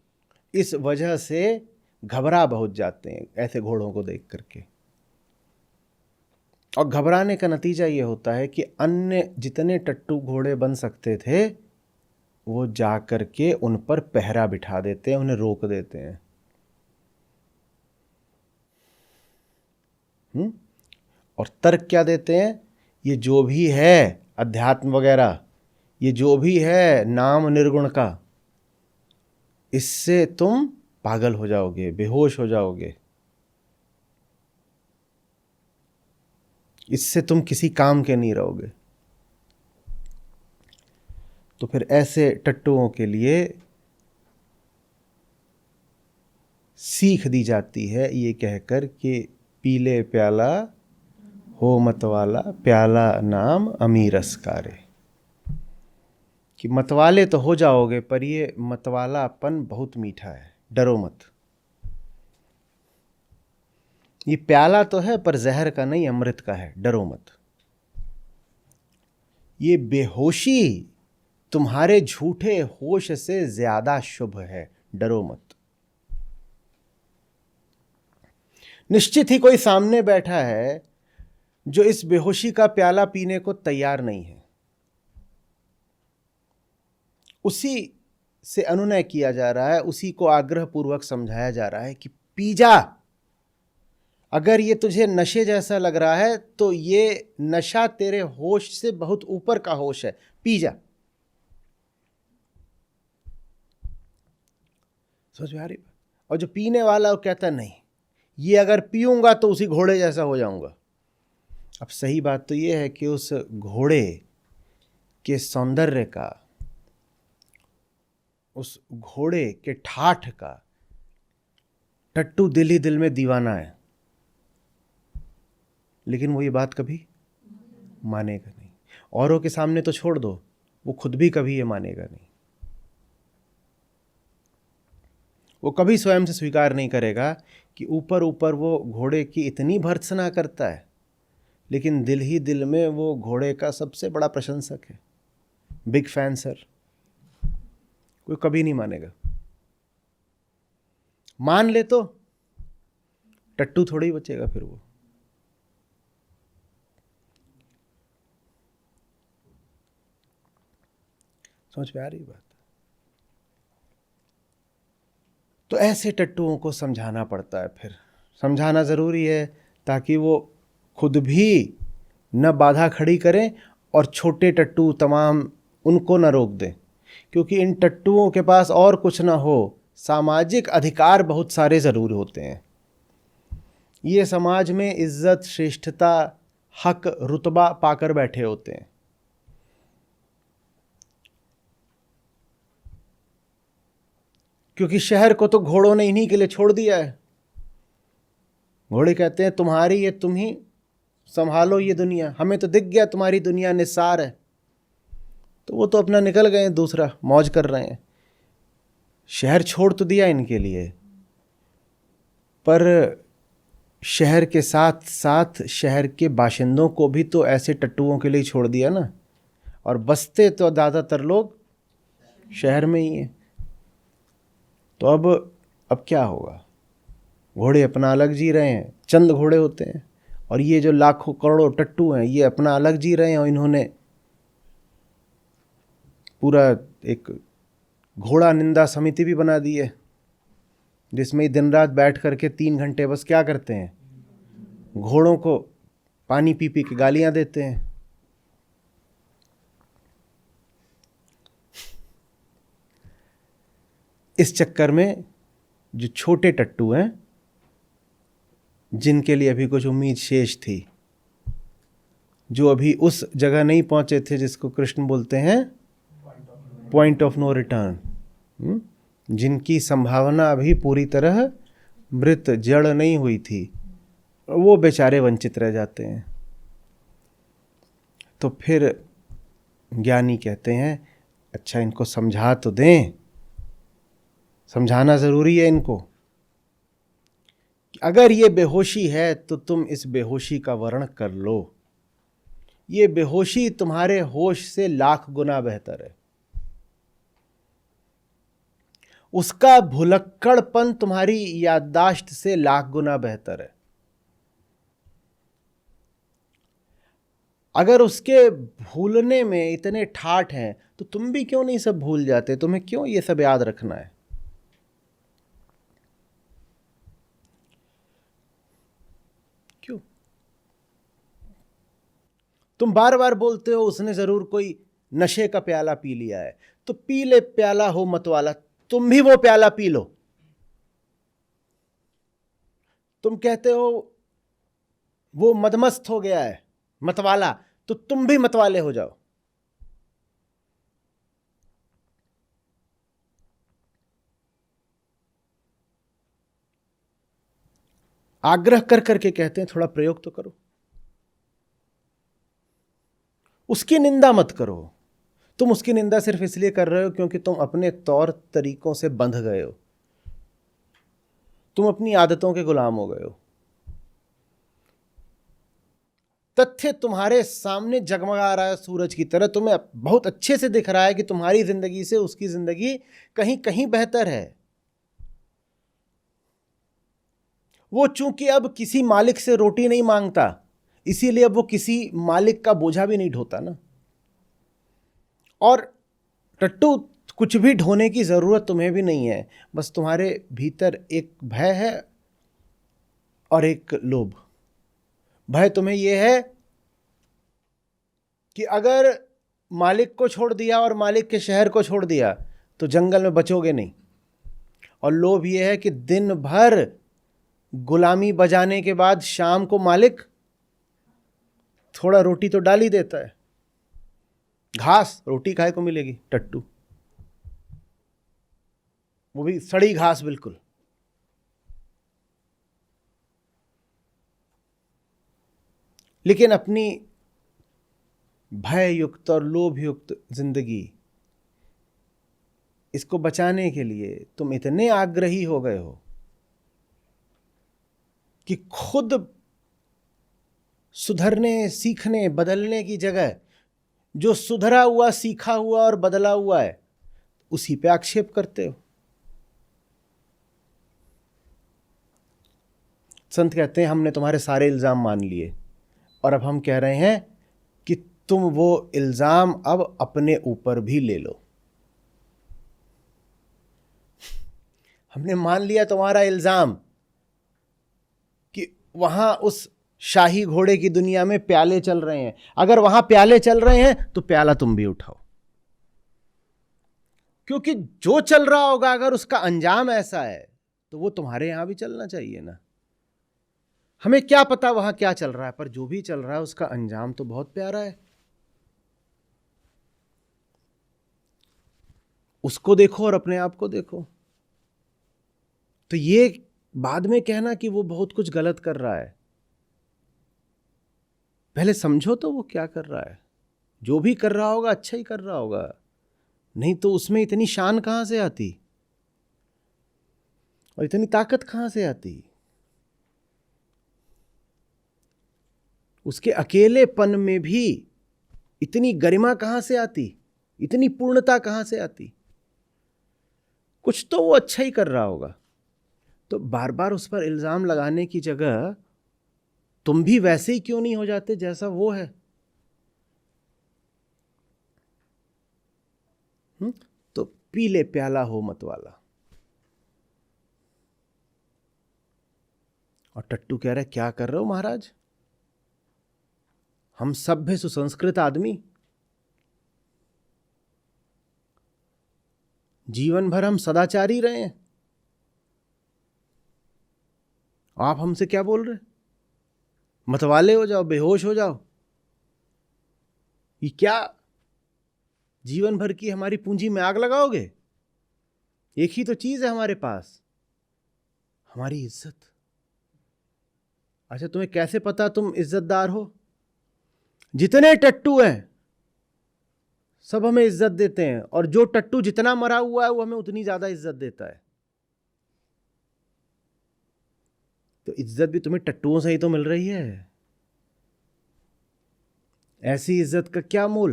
इस वजह से घबरा बहुत जाते हैं ऐसे घोड़ों को देख करके। और घबराने का नतीजा ये होता है कि अन्य जितने टट्टू घोड़े बन सकते थे वो जा करके उन पर पहरा बिठा देते हैं, उन्हें रोक देते हैं। और तर्क क्या देते हैं? ये जो भी है अध्यात्म वगैरह, ये जो भी है नाम निर्गुण का, इससे तुम पागल हो जाओगे, बेहोश हो जाओगे, इससे तुम किसी काम के नहीं रहोगे। तो फिर ऐसे टट्टुओं के लिए सीख दी जाती है ये कहकर कि पीले प्याला हो मतवाला, प्याला नाम अमीरस कारे, कि मतवाले तो हो जाओगे पर ये मतवालापन बहुत मीठा है, डरो मत। ये प्याला तो है पर जहर का नहीं, अमृत का है, डरो मत। ये बेहोशी तुम्हारे झूठे होश से ज्यादा शुभ है, डरो मत। निश्चित ही कोई सामने बैठा है जो इस बेहोशी का प्याला पीने को तैयार नहीं है, उसी से अनुनय किया जा रहा है, उसी को आग्रह पूर्वक समझाया जा रहा है कि पी जा। अगर ये तुझे नशे जैसा लग रहा है तो ये नशा तेरे होश से बहुत ऊपर का होश है, पी जा। समझ में आ रही बात? और जो पीने वाला वो कहता नहीं, ये अगर पीऊंगा तो उसी घोड़े जैसा हो जाऊंगा। अब सही बात तो ये है कि उस घोड़े के सौंदर्य का, उस घोड़े के ठाठ का टट्टू दिल ही दिल में दीवाना है, लेकिन वो ये बात कभी मानेगा नहीं। औरों के सामने तो छोड़ दो, वो खुद भी कभी ये मानेगा नहीं। वो कभी स्वयं से स्वीकार नहीं करेगा कि ऊपर ऊपर वो घोड़े की इतनी भर्त्सना करता है, लेकिन दिल ही दिल में वो घोड़े का सबसे बड़ा प्रशंसक है, बिग फैन सर। कोई कभी नहीं मानेगा। मान ले तो टट्टू थोड़ी बचेगा फिर वो। समझ में आ रही बात? तो ऐसे टट्टुओं को समझाना पड़ता है, फिर समझाना ज़रूरी है ताकि वो खुद भी न बाधा खड़ी करें और छोटे टट्टू तमाम उनको न रोक दें, क्योंकि इन टट्टुओं के पास और कुछ ना हो, सामाजिक अधिकार बहुत सारे ज़रूर होते हैं। ये समाज में इज्जत, श्रेष्ठता, हक, रुतबा पाकर बैठे होते हैं। क्योंकि शहर को तो घोड़ों ने इन्हीं के लिए छोड़ दिया है। घोड़े कहते हैं तुम्हारी ये, तुम ही संभालो ये दुनिया, हमें तो दिख गया तुम्हारी दुनिया निस्सार है। तो वो तो अपना निकल गए, दूसरा मौज कर रहे हैं। शहर छोड़ तो दिया इनके लिए, पर शहर के साथ साथ शहर के बाशिंदों को भी तो ऐसे टट्टुओं के लिए छोड़ दिया ना। और बसते तो ज़्यादातर लोग शहर में ही हैं। तो अब क्या होगा? घोड़े अपना अलग जी रहे हैं, चंद घोड़े होते हैं, और ये जो लाखों करोड़ों टट्टू हैं ये अपना अलग जी रहे हैं। और इन्होंने पूरा एक घोड़ा निंदा समिति भी बना दी है, जिसमें दिन रात बैठ करके 3 घंटे बस क्या करते हैं? घोड़ों को पानी पी पी के गालियां देते हैं। इस चक्कर में जो छोटे टट्टू हैं, जिनके लिए अभी कुछ उम्मीद शेष थी, जो अभी उस जगह नहीं पहुंचे थे जिसको कृष्ण बोलते हैं पॉइंट ऑफ नो रिटर्न, जिनकी संभावना अभी पूरी तरह मृत जड़ नहीं हुई थी, वो बेचारे वंचित रह जाते हैं। तो फिर ज्ञानी कहते हैं अच्छा इनको समझा तो दें, समझाना ज़रूरी है इनको। अगर ये बेहोशी है तो तुम इस बेहोशी का वर्ण कर लो। ये बेहोशी तुम्हारे होश से लाख गुना बेहतर है। उसका भुलक्कड़पन तुम्हारी याददाश्त से लाख गुना बेहतर है। अगर उसके भूलने में इतने ठाठ हैं तो तुम भी क्यों नहीं सब भूल जाते? तुम्हें क्यों ये सब याद रखना है? क्यों? तुम बार बार बोलते हो उसने जरूर कोई नशे का प्याला पी लिया है, तो पी ले प्याला हो मतवाला, तुम भी वो प्याला पी लो। तुम कहते हो वो मदमस्त हो गया है मतवाला, तो तुम भी मतवाले हो जाओ। आग्रह कर करके कहते हैं थोड़ा प्रयोग तो करो। उसकी निंदा मत करो। तुम उसकी निंदा सिर्फ इसलिए कर रहे हो क्योंकि तुम अपने तौर तरीकों से बंध गए हो, तुम अपनी आदतों के गुलाम हो गए हो। तथ्य तुम्हारे सामने जगमगा रहा है सूरज की तरह, तुम्हें बहुत अच्छे से दिख रहा है कि तुम्हारी जिंदगी से उसकी जिंदगी कहीं कहीं बेहतर है। वो चूंकि अब किसी मालिक से रोटी नहीं मांगता, इसीलिए अब वो किसी मालिक का बोझा भी नहीं ढोता ना। और टट्टू, कुछ भी ढोने की जरूरत तुम्हें भी नहीं है, बस तुम्हारे भीतर एक भय है और एक लोभ। भय तुम्हें यह है कि अगर मालिक को छोड़ दिया और मालिक के शहर को छोड़ दिया तो जंगल में बचोगे नहीं। और लोभ यह है कि दिन भर गुलामी बजाने के बाद शाम को मालिक थोड़ा रोटी तो डाल ही देता है। घास, रोटी खाए को मिलेगी टट्टू, वो भी सड़ी घास बिल्कुल। लेकिन अपनी भय युक्त और लोभ युक्त जिंदगी, इसको बचाने के लिए तुम इतने आग्रही हो गए हो कि खुद सुधरने, सीखने, बदलने की जगह जो सुधरा हुआ, सीखा हुआ और बदला हुआ है उसी पे आक्षेप करते हो। संत कहते हैं हमने तुम्हारे सारे इल्जाम मान लिए और अब हम कह रहे हैं कि तुम वो इल्जाम अब अपने ऊपर भी ले लो। हमने मान लिया तुम्हारा इल्जाम कि वहां उस शाही घोड़े की दुनिया में प्याले चल रहे हैं। अगर वहां प्याले चल रहे हैं तो प्याला तुम भी उठाओ, क्योंकि जो चल रहा होगा अगर उसका अंजाम ऐसा है तो वो तुम्हारे यहां भी चलना चाहिए ना। हमें क्या पता वहां क्या चल रहा है, पर जो भी चल रहा है उसका अंजाम तो बहुत प्यारा है। उसको देखो और अपने आप को देखो। तो ये बाद में कहना कि वो बहुत कुछ गलत कर रहा है, पहले समझो तो वो क्या कर रहा है। जो भी कर रहा होगा अच्छा ही कर रहा होगा, नहीं तो उसमें इतनी शान कहां से आती और इतनी ताकत कहां से आती। उसके अकेलेपन में भी इतनी गरिमा कहां से आती, इतनी पूर्णता कहां से आती। कुछ तो वो अच्छा ही कर रहा होगा। तो बार बार उस पर इल्जाम लगाने की जगह तुम भी वैसे ही क्यों नहीं हो जाते जैसा वो है। तो पी ले प्याला हो मतवाला। और टट्टू कह रहे क्या कर रहे हो महाराज, हम सभ्य सुसंस्कृत आदमी, जीवन भर हम सदाचारी रहे हैं, आप हमसे क्या बोल रहे, मतवाले हो जाओ, बेहोश हो जाओ। ये क्या जीवन भर की हमारी पूंजी में आग लगाओगे? एक ही तो चीज है हमारे पास, हमारी इज्जत। अच्छा, तुम्हें कैसे पता तुम इज्जतदार हो? जितने टट्टू हैं सब हमें इज्जत देते हैं, और जो टट्टू जितना मरा हुआ है वो हमें उतनी ज्यादा इज्जत देता है। तो इज्जत भी तुम्हें टट्टुओं से ही तो मिल रही है। ऐसी इज्जत का क्या मोल?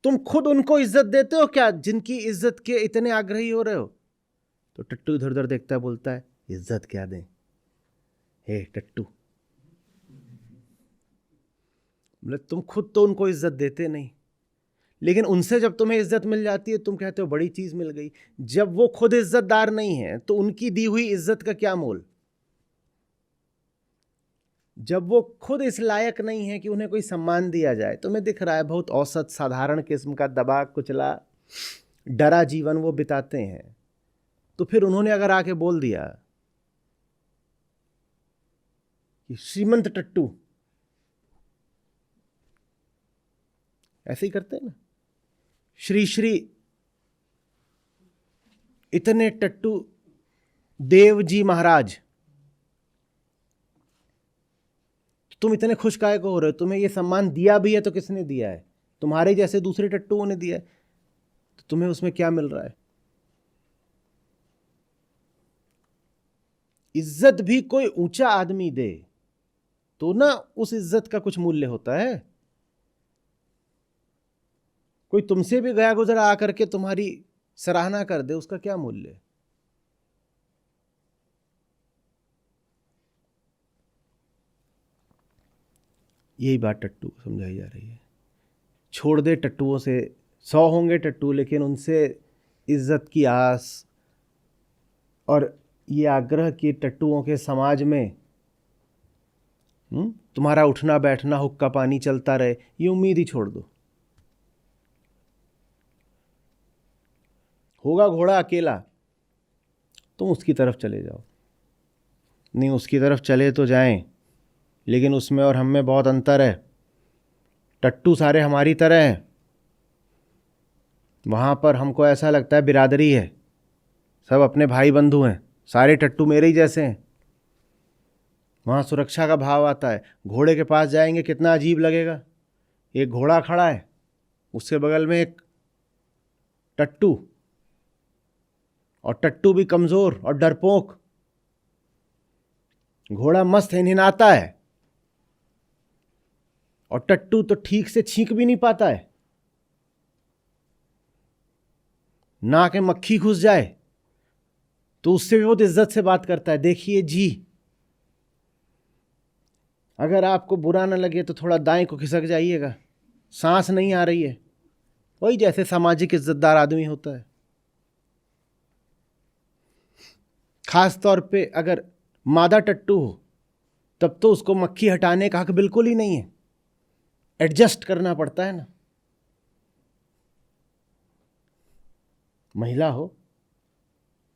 तुम खुद उनको इज्जत देते हो क्या जिनकी इज्जत के इतने आग्रही हो रहे हो? तो टट्टू इधर उधर देखता है, बोलता है इज्जत क्या दें, हे टट्टू, बोले तुम खुद तो उनको इज्जत देते नहीं, लेकिन उनसे जब तुम्हें इज्जत मिल जाती है तुम कहते हो बड़ी चीज मिल गई। जब वो खुद इज्जतदार नहीं है तो उनकी दी हुई इज्जत का क्या मोल? जब वो खुद इस लायक नहीं है कि उन्हें कोई सम्मान दिया जाए, तुम्हें दिख रहा है बहुत औसत साधारण किस्म का दबा कुचला डरा जीवन वो बिताते हैं, तो फिर उन्होंने अगर आके बोल दिया कि श्रीमंत टट्टू, ऐसे ही करते हैं ना, श्री श्री इतने टट्टू देव जी महाराज, तुम इतने खुश काहे को हो रहे हो? तुम्हें ये सम्मान दिया भी है तो किसने दिया है? तुम्हारे जैसे दूसरे टट्टुओं ने दिया है। तो तुम्हें उसमें क्या मिल रहा है? इज्जत भी कोई ऊंचा आदमी दे तो ना उस इज्जत का कुछ मूल्य होता है। कोई तुमसे भी गया गुजरा आकर के तुम्हारी सराहना कर दे, उसका क्या मूल्य है? यही बात टट्टू को समझाई जा रही है। छोड़ दे टट्टुओं से, 100 होंगे टट्टू, लेकिन उनसे इज्जत की आस और ये आग्रह कि टट्टुओं के समाज में तुम्हारा उठना बैठना हुक्का पानी चलता रहे, ये उम्मीद ही छोड़ दो। होगा घोड़ा अकेला, तुम उसकी तरफ चले जाओ। नहीं, उसकी तरफ चले तो जाएं, लेकिन उसमें और हम में बहुत अंतर है। टट्टू सारे हमारी तरह हैं, वहाँ पर हमको ऐसा लगता है बिरादरी है, सब अपने भाई बंधु हैं, सारे टट्टू मेरे ही जैसे हैं। वहाँ सुरक्षा का भाव आता है। घोड़े के पास जाएंगे कितना अजीब लगेगा, एक घोड़ा खड़ा है, उसके बगल में एक टट्टू, और टट्टू भी कमज़ोर और डरपोक। घोड़ा मस्त हिनहिनाता है और टट्टू तो ठीक से छींक भी नहीं पाता है। नाक में मक्खी घुस जाए तो उससे भी बहुत इज्जत से बात करता है, देखिए जी। अगर आपको बुरा न लगे तो थोड़ा दाएं को खिसक जाइएगा, सांस नहीं आ रही है। वही जैसे सामाजिक इज्जतदार आदमी होता है। खास तौर पे अगर मादा टट्टू हो तब तो उसको मक्खी हटाने का हक बिल्कुल ही नहीं है, एडजस्ट करना पड़ता है ना। महिला हो,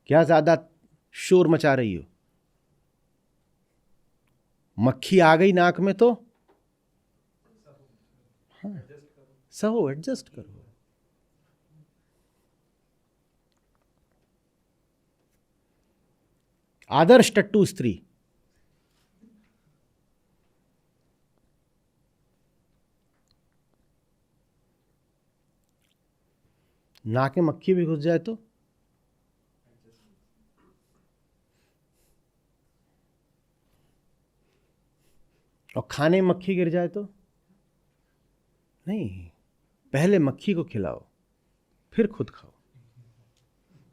क्या ज्यादा शोर मचा रही हो, मक्खी आ गई नाक में तो हाँ, सहो, एडजस्ट करो। आदर्श टट्टू स्त्री नाक में मक्खी भी घुस जाए तो और खाने में मक्खी गिर जाए तो नहीं, पहले मक्खी को खिलाओ फिर खुद खाओ।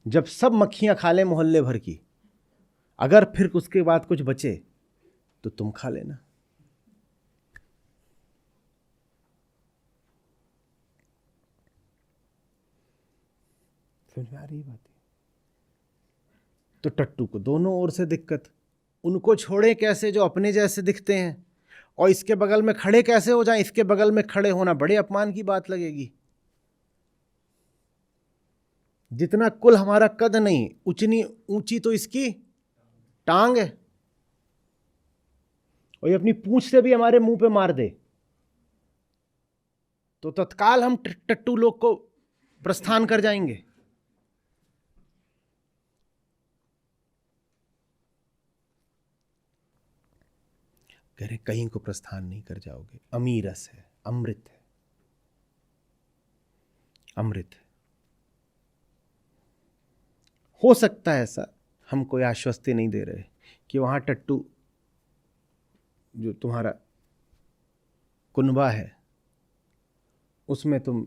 जब सब मक्खियां खा ले मोहल्ले भर की, अगर फिर उसके बाद कुछ बचे तो तुम खा लेना। समझ में आ रही बात? तो टट्टू को दोनों ओर से दिक्कत, उनको छोड़े कैसे जो अपने जैसे दिखते हैं, और इसके बगल में खड़े कैसे हो जाएं? इसके बगल में खड़े होना बड़े अपमान की बात लगेगी। जितना कुल हमारा कद नहीं, उतनी ऊंची तो इसकी टांग है, और ये अपनी पूंछ से भी हमारे मुंह पे मार दे तो तत्काल हम टट्टू लोग को प्रस्थान कर जाएंगे। कह कहीं को प्रस्थान नहीं कर जाओगे। अमीरस है, अमृत है, अमृत है। हो सकता है ऐसा, हम कोई आश्वस्ति नहीं दे रहे कि वहां टट्टू जो तुम्हारा कुनबा है उसमें तुम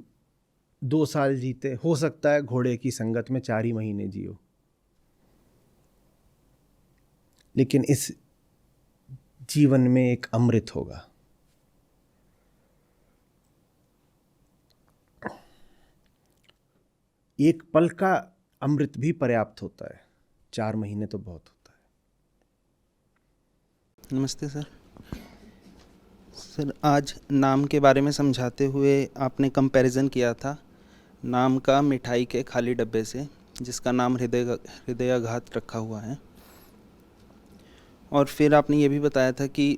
2 साल जीते, हो सकता है घोड़े की संगत में 4 ही महीने जियो, लेकिन इस जीवन में एक अमृत होगा। एक पल का अमृत भी पर्याप्त होता है, 4 महीने तो बहुत होता है। नमस्ते सर। सर, आज नाम के बारे में समझाते हुए आपने कंपैरिजन किया था नाम का मिठाई के खाली डब्बे से, जिसका नाम हृदयाघात रखा हुआ है। और फिर आपने ये भी बताया था कि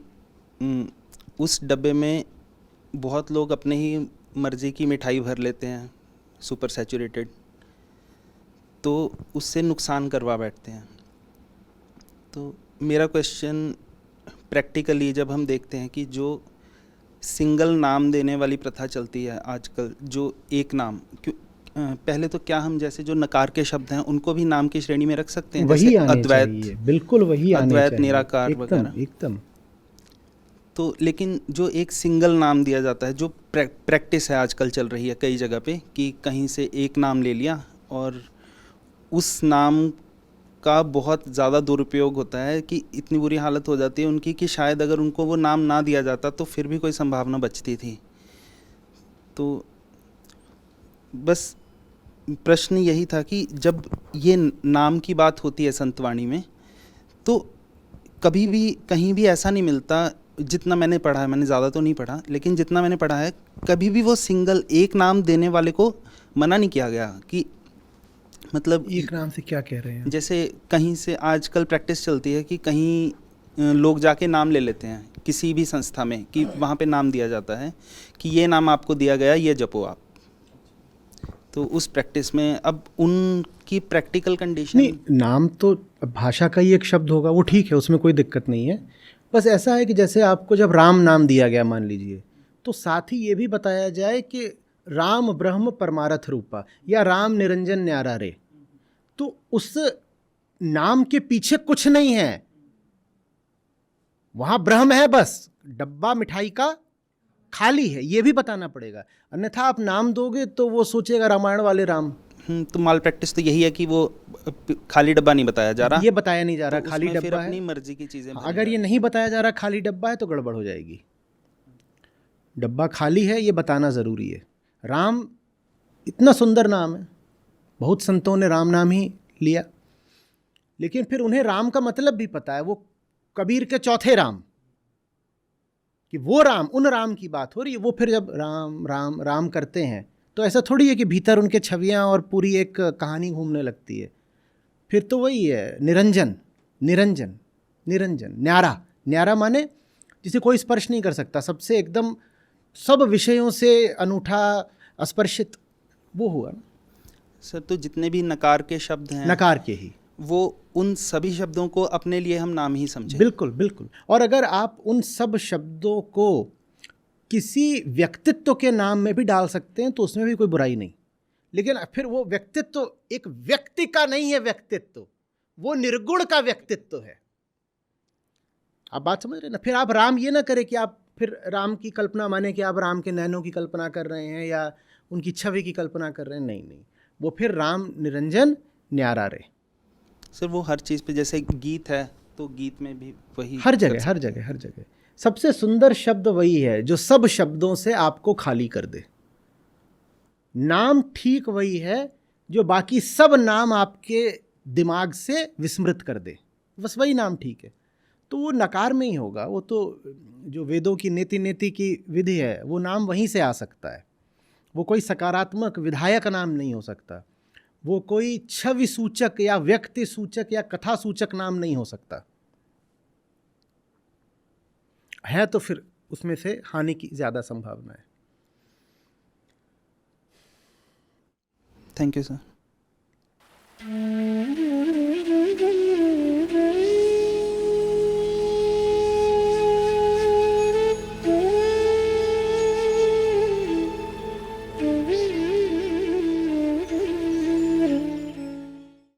उस डब्बे में बहुत लोग अपने ही मर्ज़ी की मिठाई भर लेते हैं, सुपर सैचुरेटेड, तो उससे नुकसान करवा बैठते हैं। तो मेरा क्वेश्चन प्रैक्टिकली जब हम देखते हैं कि जो सिंगल नाम देने वाली प्रथा चलती है आजकल, जो एक नाम, पहले तो क्या हम जैसे जो नकार के शब्द हैं उनको भी नाम की श्रेणी में रख सकते हैं? वही जैसे आने अद्वैत, चाहिए, बिल्कुल वही आने अद्वैत, चाहिए, निराकार एकदम वगैरह। एकदम। तो लेकिन जो एक सिंगल नाम दिया जाता है, जो प्रैक्टिस है आजकल चल रही है कई जगह पे, कि कहीं से एक नाम ले लिया और उस नाम का बहुत ज़्यादा दुरुपयोग होता है कि इतनी बुरी हालत हो जाती है उनकी कि शायद अगर उनको वो नाम ना दिया जाता तो फिर भी कोई संभावना बचती थी। तो बस प्रश्न यही था कि जब ये नाम की बात होती है संतवाणी में, तो कभी भी कहीं भी ऐसा नहीं मिलता, जितना मैंने पढ़ा है, मैंने ज़्यादा तो नहीं पढ़ा, लेकिन जितना मैंने पढ़ा है, कभी भी वो सिंगल एक नाम देने वाले को मना नहीं किया गया। कि मतलब एक नाम से क्या कह रहे हैं? जैसे कहीं से आजकल प्रैक्टिस चलती है कि कहीं लोग जाके नाम ले लेते हैं किसी भी संस्था में, कि वहाँ पे नाम दिया जाता है कि ये नाम आपको दिया गया, ये जपो आप। तो उस प्रैक्टिस में अब उनकी प्रैक्टिकल कंडीशन नहीं, नाम तो भाषा का ही एक शब्द होगा, वो ठीक है, उसमें कोई दिक्कत नहीं है। बस ऐसा है कि जैसे आपको जब राम नाम दिया गया मान लीजिए, तो साथ ही ये भी बताया जाए कि राम ब्रह्म परमारथ रूपा, या राम निरंजन न्यारा रे, तो उस नाम के पीछे कुछ नहीं है, वहां ब्रह्म है, बस डब्बा मिठाई का खाली है, ये भी बताना पड़ेगा। अन्यथा आप नाम दोगे तो वो सोचेगा रामायण वाले राम। तो माल प्रैक्टिस तो यही है कि वो खाली डब्बा नहीं बताया जा रहा, ये बताया नहीं जा रहा तो खाली उसमें फिर डब्बा अपनी है। मर्जी की चीज़ें भरी अगर ये नहीं बताया जा रहा खाली डब्बा है तो गड़बड़ हो जाएगी। डब्बा खाली है ये बताना ज़रूरी है। राम इतना सुंदर नाम है, बहुत संतों ने राम नाम ही लिया, लेकिन फिर उन्हें राम का मतलब भी पता है। वो कबीर के चौथे राम, कि वो राम, उन राम की बात हो रही है। वो फिर जब राम राम राम करते हैं तो ऐसा थोड़ी है कि भीतर उनके छवियां और पूरी एक कहानी घूमने लगती है। फिर तो वही है, निरंजन निरंजन निरंजन, न्यारा न्यारा माने जिसे कोई स्पर्श नहीं कर सकता, सबसे एकदम सब विषयों से अनूठा, अस्पर्शित, वो हुआ ना। सर, तो जितने भी नकार के शब्द हैं, नकार के ही, वो उन सभी शब्दों को अपने लिए हम नाम ही समझें। बिल्कुल बिल्कुल। और अगर आप उन सब शब्दों को किसी व्यक्तित्व के नाम में भी डाल सकते हैं तो उसमें भी कोई बुराई नहीं, लेकिन फिर वो व्यक्तित्व एक व्यक्ति का नहीं है, व्यक्तित्व वो निर्गुण का व्यक्तित्व है। आप बात समझ रहे हैं ना। फिर आप राम ये ना करें कि आप फिर राम की कल्पना माने कि आप राम के नैनों की कल्पना कर रहे हैं या उनकी छवि की कल्पना कर रहे हैं। नहीं नहीं, वो फिर राम निरंजन न्यारा रे। सर, वो हर चीज़ पे, जैसे गीत है तो गीत में भी वही, हर जगह हर जगह हर जगह सबसे सुंदर शब्द वही है जो सब शब्दों से आपको खाली कर दे। नाम ठीक वही है जो बाकी सब नाम आपके दिमाग से विस्मृत कर दे, बस वही नाम ठीक है। तो वो नकार में ही होगा। वो तो जो वेदों की नेति नेति की विधि है, वो नाम वहीं से आ सकता है। वो कोई सकारात्मक विधायक नाम नहीं हो सकता, वो कोई छवि सूचक या व्यक्ति सूचक या कथा सूचक नाम नहीं हो सकता है। तो फिर उसमें से हानि की ज़्यादा संभावना है। Thank you sir.